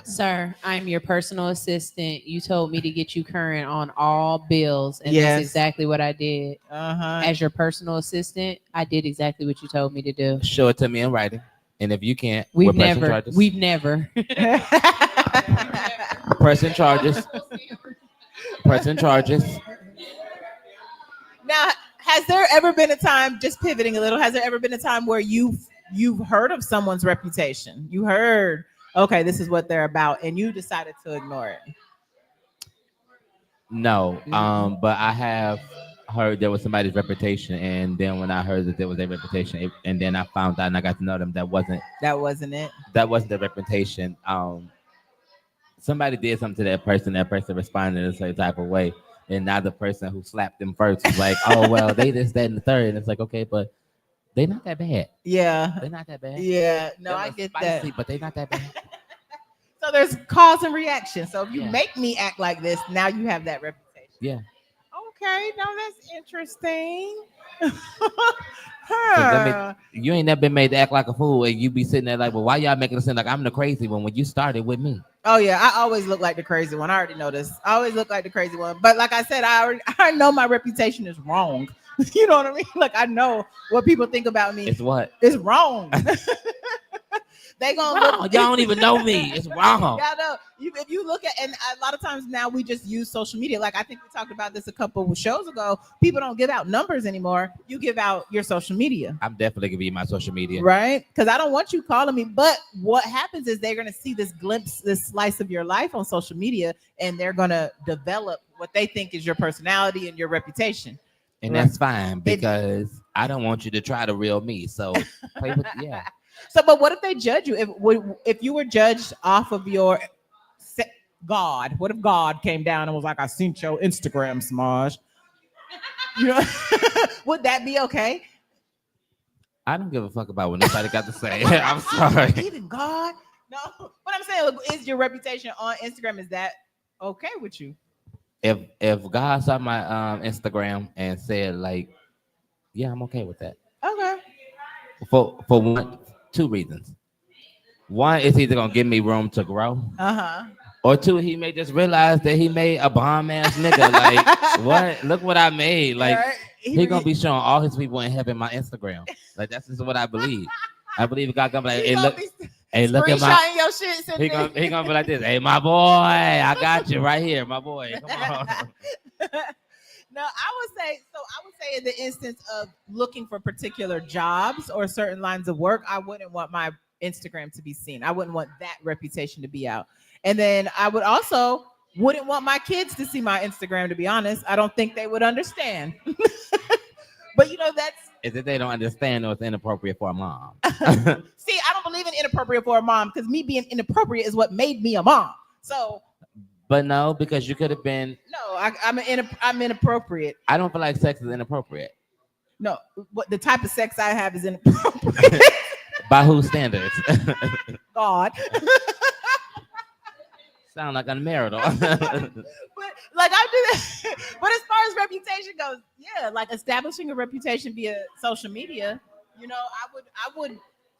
Sir, I'm your personal assistant. You told me to get you current on all bills, and that's exactly what I did. As your personal assistant, I did exactly what you told me to do. Show it to me in writing. And if you can't, We've we're pressing never. charges. We've never. Pressing charges. Pressing charges. Now, has there ever been a time, just pivoting a little, has there ever been a time where you've heard of someone's reputation? You heard, okay, this is what they're about, and you decided to ignore it? No, but I have heard there was somebody's reputation, and then when I heard that there was a reputation, and then I found out and I got to know them, that wasn't it. That wasn't the reputation. Somebody did something to that person responded in a certain type of way, and now the person who slapped them first was like, oh well, they this, that, and the third, and it's like, okay, but they're not that bad. Yeah, they're not that bad. Yeah, no, They're I not get spicy, that. but they're not that bad. So there's cause and reaction. So if you Yeah. make me act like this, now you have that reputation. Yeah. Okay, no, that's interesting. 'Cause you ain't never been made to act like a fool, and you be sitting there like, well, why y'all making it seem like I'm the crazy one when you started with me? Oh yeah, I always look like the crazy one. I already know this. I always look like the crazy one. But like I said, I know my reputation is wrong. You know what I mean? Like I know what people think about me. It's what? It's wrong. They gonna Wrong. look. Y'all don't even know me. It's wrong. Y'all know. If you look at, and a lot of times now we just use social media. Like I think we talked about this a couple of shows ago. People don't give out numbers anymore. You give out your social media. I'm definitely gonna be my social media. Right? Because I don't want you calling me. But what happens is they're gonna see this glimpse, this slice of your life on social media, and they're gonna develop what they think is your personality and your reputation. And Right. that's fine because I don't want you to try to reel me. So play with yeah. So, but what if they judge you? If you were judged off of your God, what if God came down and was like, "I seen your Instagram, Smaj"? You know, would that be okay? I don't give a fuck about what nobody got to say. I'm sorry. Even God? No. What I'm saying is, your reputation on Instagram, is that okay with you? If God saw my Instagram and said like, yeah, I'm okay with that. Okay. For one, two reasons. One, it's either gonna give me room to grow, or two, he may just realize that he made a bomb ass nigga. Like, what? Look what I made. Like, Right. he gonna be showing all his people in heaven my Instagram. Like, that's just what I believe. I believe God gonna be like, hey, look, look at my. Screenshotting your shit. He gonna be like this. Hey, my boy, I got you right here, my boy. Come on. No, I would say in the instance of looking for particular jobs or certain lines of work, I wouldn't want my Instagram to be seen. I wouldn't want that reputation to be out. And then I wouldn't want my kids to see my Instagram, to be honest. I don't think they would understand. But that's Is that they don't understand or it's inappropriate for a mom? see, I don't believe in inappropriate for a mom, because me being inappropriate is what made me a mom. So But no, because you could have been. no, I'm inappropriate. I don't feel like sex is inappropriate. No, what the type of sex I have is inappropriate. By whose standards? God. Sound like unmarital. But like I do that. But as far as reputation goes, yeah, like establishing a reputation via social media,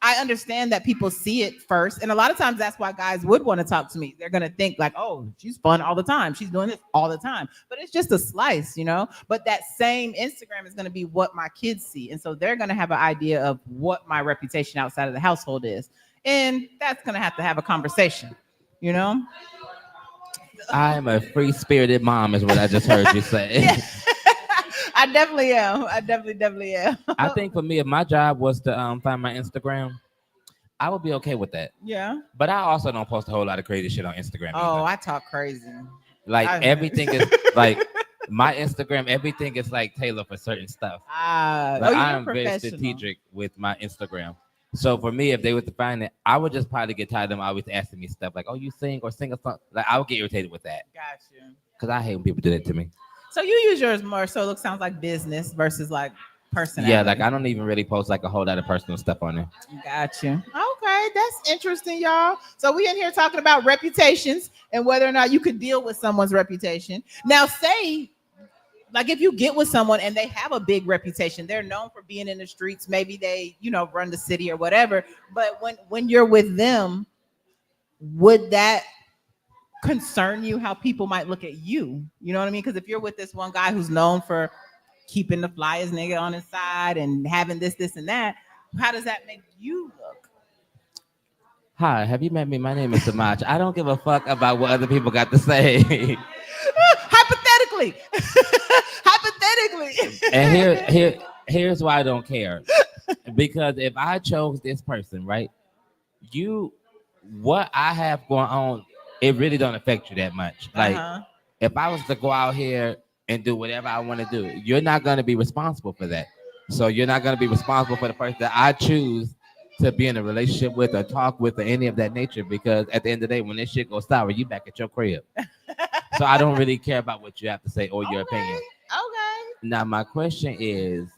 I understand that people see it first. And a lot of times that's why guys would want to talk to me. They're gonna think like, oh, she's fun all the time. She's doing this all the time. But it's just a slice, But that same Instagram is gonna be what my kids see. And so they're gonna have an idea of what my reputation outside of the household is. And that's gonna have a conversation, I'm a free-spirited mom, is what I just heard you say. Yeah. I definitely am. I definitely am. I think for me, if my job was to find my Instagram, I would be okay with that. Yeah. But I also don't post a whole lot of crazy shit on Instagram. Oh, either. I talk crazy. Like everything is like my Instagram. Everything is like tailored for certain stuff. Like, I'm very strategic with my Instagram. So for me, if they were to find it, I would just probably get tired of them always asking me stuff like, "Oh, you sing or sing a song?" Like I would get irritated with that. Got you. Because I hate when people do that to me. So you use yours more so it sounds like business versus like personality. Yeah, like I don't even really post like a whole lot of personal stuff on there. Got you. Okay, that's interesting, y'all. So we in here talking about reputations and whether or not you could deal with someone's reputation. Now, say, like if you get with someone and they have a big reputation, they're known for being in the streets. Maybe they, run the city or whatever. But when you're with them, would that concern you how people might look at you? You know what I mean? Because if you're with this one guy who's known for keeping the flyest nigga on his side and having this and that, how does that make you look? Hi, have you met me? My name is Samaj. I don't give a fuck about what other people got to say. Hypothetically. Hypothetically. And here's why I don't care. Because if I chose this person, right? What I have going on, it really don't affect you that much. Like if I was to go out here and do whatever I want to do, you're not going to be responsible for that. So you're not going to be responsible for the person that I choose to be in a relationship with or talk with or any of that nature, because at the end of the day, when this shit goes sour, you back at your crib. So I don't really care about what you have to say or your opinion. Okay. Now my question is,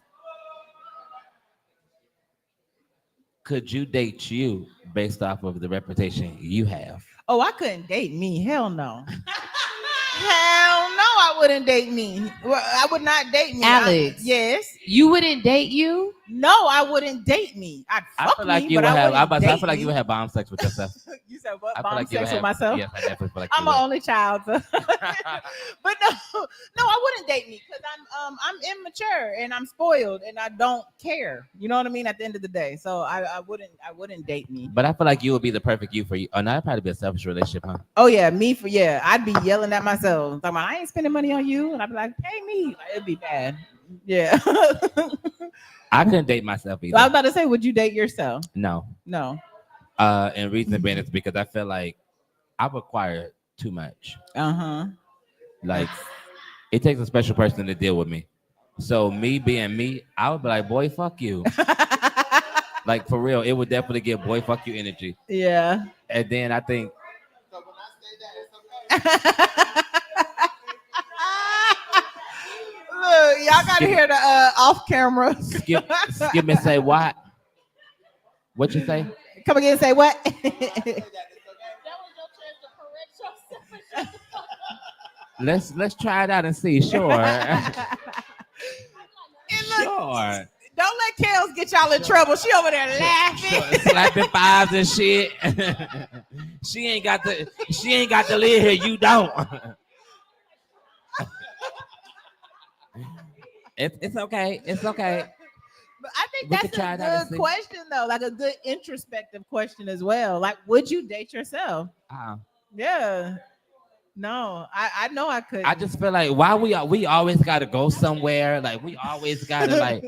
could you date you based off of the reputation you have? Oh, I couldn't date me. Hell no. Hell no, I wouldn't date me. Well, I would not date me. Alex. Yes. You wouldn't date you? No, I wouldn't date me. I'd fuck I feel like me, you but would have. I feel me. like you would have bomb sex with yourself. You said what? I feel Bomb like you would sex with have- myself? Yes, I definitely feel like I'm you an would. only child. So. But no, I wouldn't date me because I'm immature and I'm spoiled and I don't care. You know what I mean? At the end of the day, so I wouldn't date me. But I feel like you would be the perfect you for you. Oh, no, that'd probably be a selfish relationship, huh? Oh yeah, I'd be yelling at myself. Talking about, I ain't spending money on you, and I'd be like, pay me. Like, it'd be bad. Yeah. I couldn't date myself either. I was about to say, would you date yourself? No. No. And reason being is because I feel like I require too much. Like it takes a special person to deal with me. So me being me, I would be like, boy, fuck you. Like for real, it would definitely give boy, fuck you energy. Yeah. And then I think Look, y'all gotta hear the off camera. skip me say what? What you say? Come again and say what? Let's try it out and see. Sure. Sure. Don't let Kels get y'all in trouble. She over there laughing. Slapping fives and shit. She ain't got to live here. You don't. It's okay. It's okay. But I think We could that's try it out a and good see. question, though. Like a good introspective question as well. Like, would you date yourself? Yeah. No, I know I could. I just feel like why we always gotta go somewhere. Like we always gotta like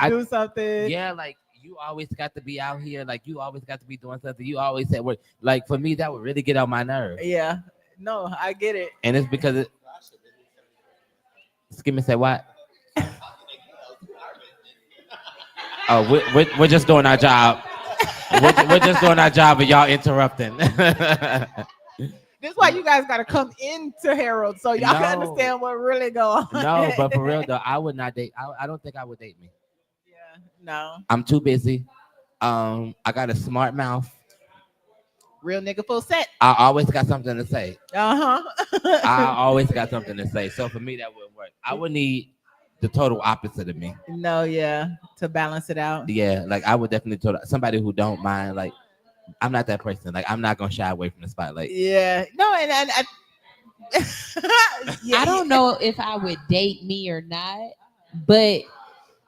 do something. Yeah, like you always got to be out here. Like you always got to be doing something. You always at work. Like for me, that would really get on my nerves. Yeah. No, I get it. And it's because it. Excuse me, say what? Oh, we're just doing our job. We're just doing our job, and y'all interrupting. This is why you guys got to come into Harold so y'all can understand what really going on. No, but for real though, I would not date. I don't think I would date me. Yeah, no. I'm too busy. I got a smart mouth. Real nigga full set. I always got something to say. I Uh-huh. always got something to say. So for me, that wouldn't work. I would need the total opposite of me. No, yeah, to balance it out. Yeah, like I would definitely somebody who don't mind. Like I'm not that person. Like I'm not gonna shy away from the spotlight. Yeah, no, and I don't know if I would date me or not, but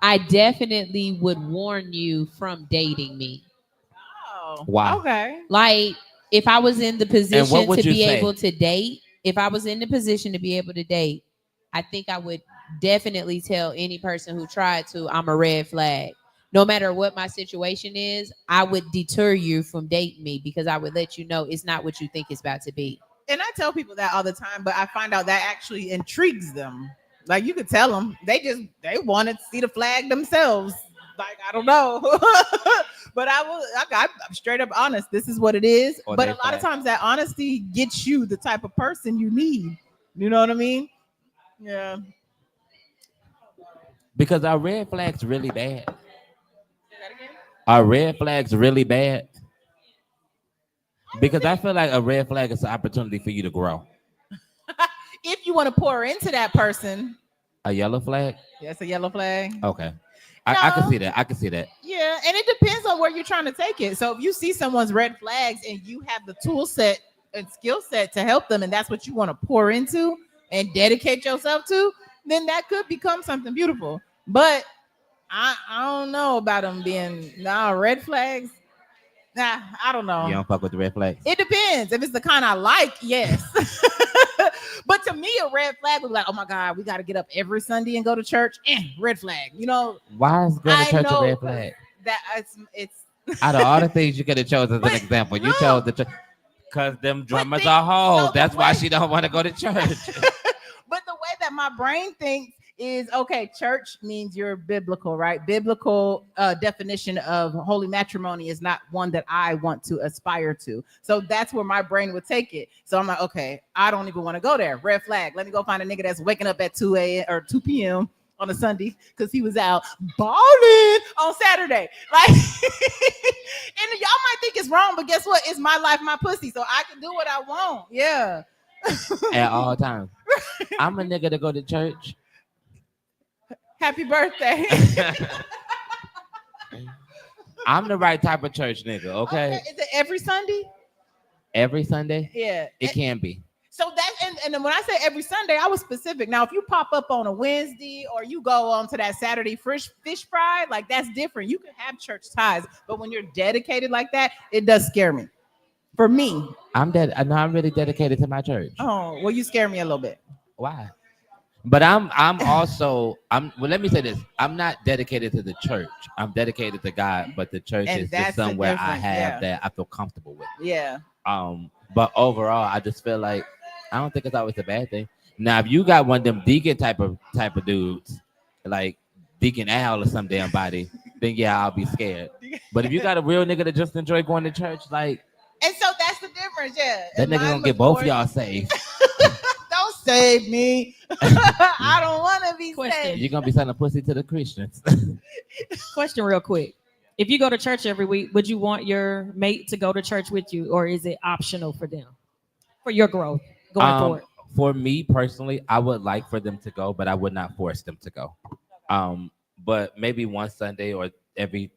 I definitely would warn you from dating me. Oh, Wow. Okay. Like if I was in the what position would to you be say? able to date, if I was in the position to be able to date, I think I would definitely tell any person who tried to, I'm a red flag. No matter what my situation is, I would deter you from dating me because I would let you know it's not what you think it's about to be. And I tell people that all the time, but I find out that actually intrigues them. Like you could tell them they want to see the flag themselves. Like I don't know, but I'm straight up honest. This is what it is. Or but they a lot of flag. times that honesty gets you the type of person you need. You know what I mean? Yeah. Because our red flags really bad. Are red flags really bad? Because I feel like a red flag is an opportunity for you to grow. If you want to pour into that person, A yellow flag? that's a yellow flag. Okay. I can No. see that. I can see that. Yeah, and it depends on where you're trying to take it. So if you see someone's red flags and you have the tool set and skill set to help them, and that's what you want to pour into and dedicate yourself to, then that could become something beautiful. But I don't know about them being red flags. Nah, I don't know. You don't fuck with the red flags? It depends. If it's the kind I like, yes. But to me, a red flag would be like, oh my God, we got to get up every Sunday and go to church. Red flag. You know, Why is going to church a red know flag? that it's Out of all the things you could have chosen as an example, you chose the church because them drummers are hoes. so That's the why way- she don't want to go to church. But the way that my brain thinks is okay, church means you're biblical, right? Biblical definition of holy matrimony is not one that I want to aspire to. So that's where my brain would take it. So I'm like, okay, I don't even want to go there. Red flag. Let me go find a nigga that's waking up at 2 a.m. or 2 p.m. on a Sunday because he was out balling on Saturday. Like, and y'all might think it's wrong, but guess what? It's my life, my pussy. So I can do what I want. Yeah. At all times. I'm a nigga to go to church. Happy birthday. I'm the right type of church nigga, okay? Is it every Sunday? Every Sunday? Yeah. It can be. So that and then when I say every Sunday, I was specific. Now, if you pop up on a Wednesday or you go on to that Saturday fish fry, like that's different. You can have church ties, but when you're dedicated like that, it does scare me. For me. I'm really dedicated to my church. Oh, well, you scare me a little bit. Why? But I'm well, let me say this. I'm not dedicated to the church. I'm dedicated to God, but the church And is that's just the somewhere I difference, have yeah. that I feel comfortable with. Yeah. But overall, I just feel like I don't think it's always a bad thing. Now, if you got one of them deacon type of dudes, like Deacon Al or some damn body, then yeah, I'll be scared. But if you got a real nigga that just enjoy going to church, like, And so that's the difference, yeah. that nigga gonna get both of y'all saved. Don't save me. I don't want to be saved. You're gonna be selling pussy to the Christians. Question real quick. If you go to church every week, would you want your mate to go to church with you, or is it optional for them? For your growth going forward? For me personally, I would like for them to go, but I would not force them to go. But maybe one Sunday or every,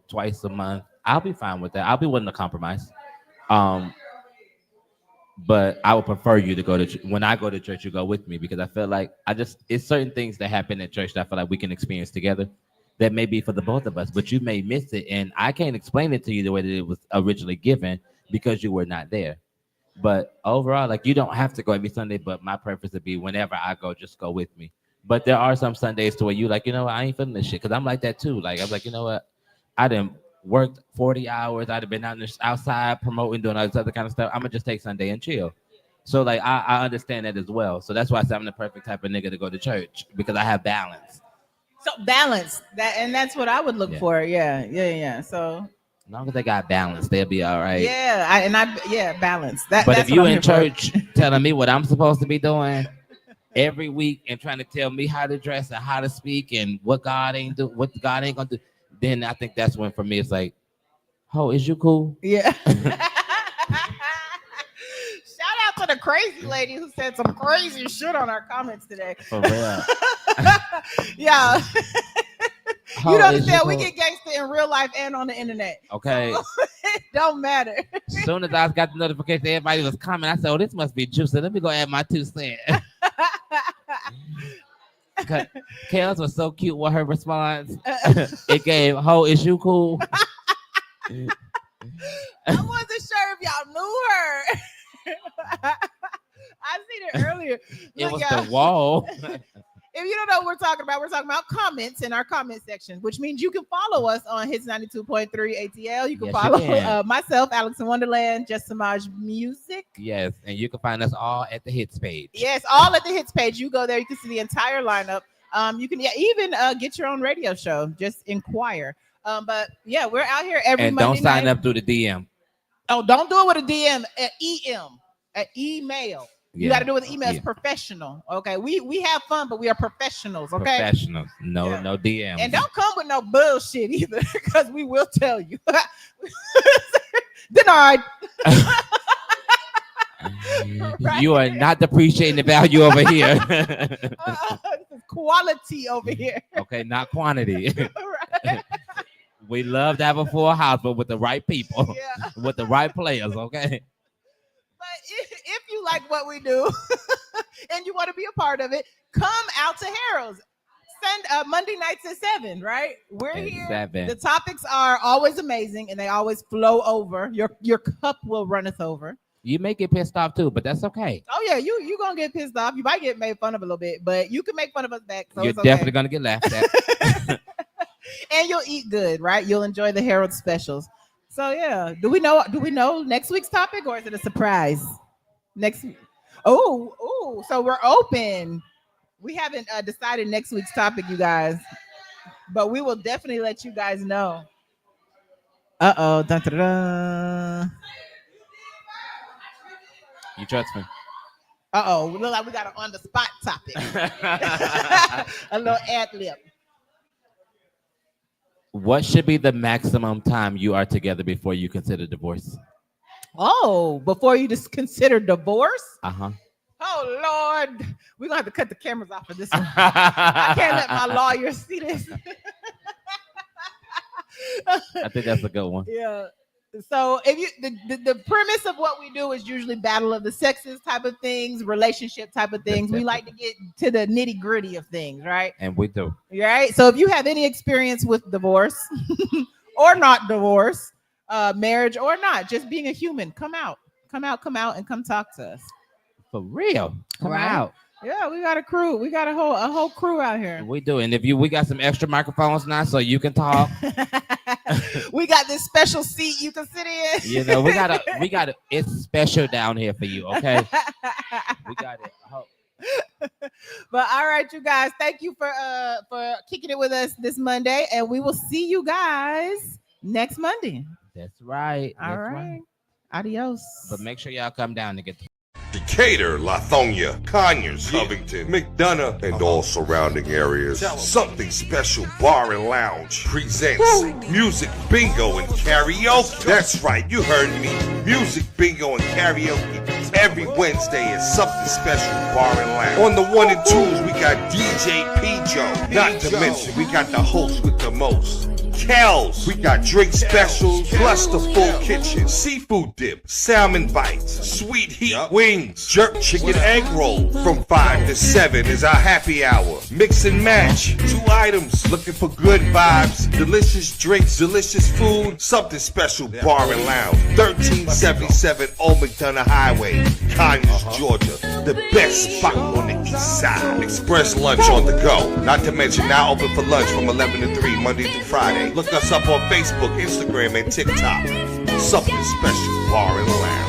twice a month, I'll be fine with that. I'll be willing to compromise. But I would prefer you to go to when I go to church, you go with me, because I feel like it's certain things that happen at church that I feel like we can experience together that may be for the both of us, but you may miss it. And I can't explain it to you the way that it was originally given because you were not there. But overall, like, you don't have to go every Sunday, but my preference would be whenever I go, just go with me. But there are some Sundays to where you like, I ain't feeling this shit, because I'm like that too. Like, I'm like, you know what? I done worked 40 hours. I'd have been outside promoting, doing all this other kind of stuff. I'm going to just take Sunday and chill. So, like, I understand that as well. So that's why I say I'm the perfect type of nigga to go to church, because I have balance. So balance, that's what I would look for. Yeah. So as long as they got balance, they'll be all right. Balance. But that's if you what I'm in here church telling me what I'm supposed to be doing every week and trying to tell me how to dress and how to speak and what God ain't gonna do, then I think that's when for me it's like, oh, is you cool? Yeah. Shout out to the crazy lady who said some crazy shit on our comments today. For real. Yeah. How You don't is understand? We cool? get gangster in real life and on the internet. Okay. So, it don't matter. As soon as I got the notification, everybody was commenting. I said, oh, this must be juicy. Let me go add my 2 cents. Kels was so cute with her response. It gave, ho, is you cool? I wasn't sure if y'all knew her. I seen it earlier. It Look, was y'all. the wall. If you don't know what we're talking about comments in our comment section, which means you can follow us on Hits 92.3 ATL. You can Yes, follow you can. myself, Alex in Wonderland, Just Samaj Music. Yes, and you can find us all at the hits page. Yes, all at the Hits page. You go there, you can see the entire lineup. You can even get your own radio show. Just inquire. But yeah, we're out here every And Monday don't sign night. up through the DM. Oh, don't do it with a DM, an email. You got to do it with email. It's professional. Okay, we have fun, but we are professionals. Okay, Professionals. No DM. and don't come with no bullshit either, because we will tell you. Denied. You are not appreciating the value over here. This is quality over here. Okay, not quantity. Right? We love to have a full house, but with the right people, Yeah. with the right players. Okay. But if you like what we do and you want to be a part of it, come out to Harold's Monday nights at 7, right? We're At here. 7. The topics are always amazing and they always flow over. Your cup will runneth over. You may get pissed off too, but that's okay. Oh yeah, you gonna get pissed off. You might get made fun of a little bit, but you can make fun of us back. So You're it's okay. definitely gonna get laughed at. And you'll eat good, right? You'll enjoy the Harold specials. So yeah, do we know next week's topic, or is it a surprise? Next week. Oh, so we're open. We haven't decided next week's topic, you guys, but we will definitely let you guys know. Dun, dun, dun. You trust me? We look like we got an on the spot topic. A little ad lib. What should be the maximum time you are together before you consider divorce? Oh, before you just consider divorce? Uh-huh. Oh, Lord. We're going to have to cut the cameras off for this one. I can't let my lawyers see this. I think that's a good one. Yeah. So if you the premise of what we do is usually battle of the sexes type of things, relationship type of things. We like to get to the nitty gritty of things, right? And we do. Right. So if you have any experience with divorce or not divorce, marriage or not, just being a human, come out and come talk to us. For real. Come out. Yeah, we got a crew. We got a whole crew out here. We do. And we got some extra microphones now so you can talk. We got this special seat you can sit in. You know, we got it's special down here for you, okay? We got it. But all right, you guys, thank you for kicking it with us this Monday, and we will see you guys next Monday. That's right. All right. Adios. But make sure y'all come down to get Decatur, Lithonia, Conyers, Covington, McDonough, and all surrounding areas. Something Special Bar and Lounge presents Music Bingo and Karaoke. That's right, you heard me. Music Bingo and Karaoke every Wednesday at Something Special Bar and Lounge. On the 1 and 2s, we got DJ P-Joe. Not to mention, we got the host with the most, Kells. We got drink specials, plus the full kitchen, seafood dip, salmon bites, sweet heat wings, jerk chicken egg roll. From 5 to 7 is our happy hour. Mix and match, 2 items. Looking for good vibes, delicious drinks, delicious food. Something Special Bar and Lounge, 1377 Old McDonough Highway, Conyers, Georgia. The best spot on the east side. Express lunch on the go. Not to mention now open for lunch from 11 to 3 Monday through Friday. Look us up on Facebook, Instagram, and TikTok. Something Special Bar and Lounge.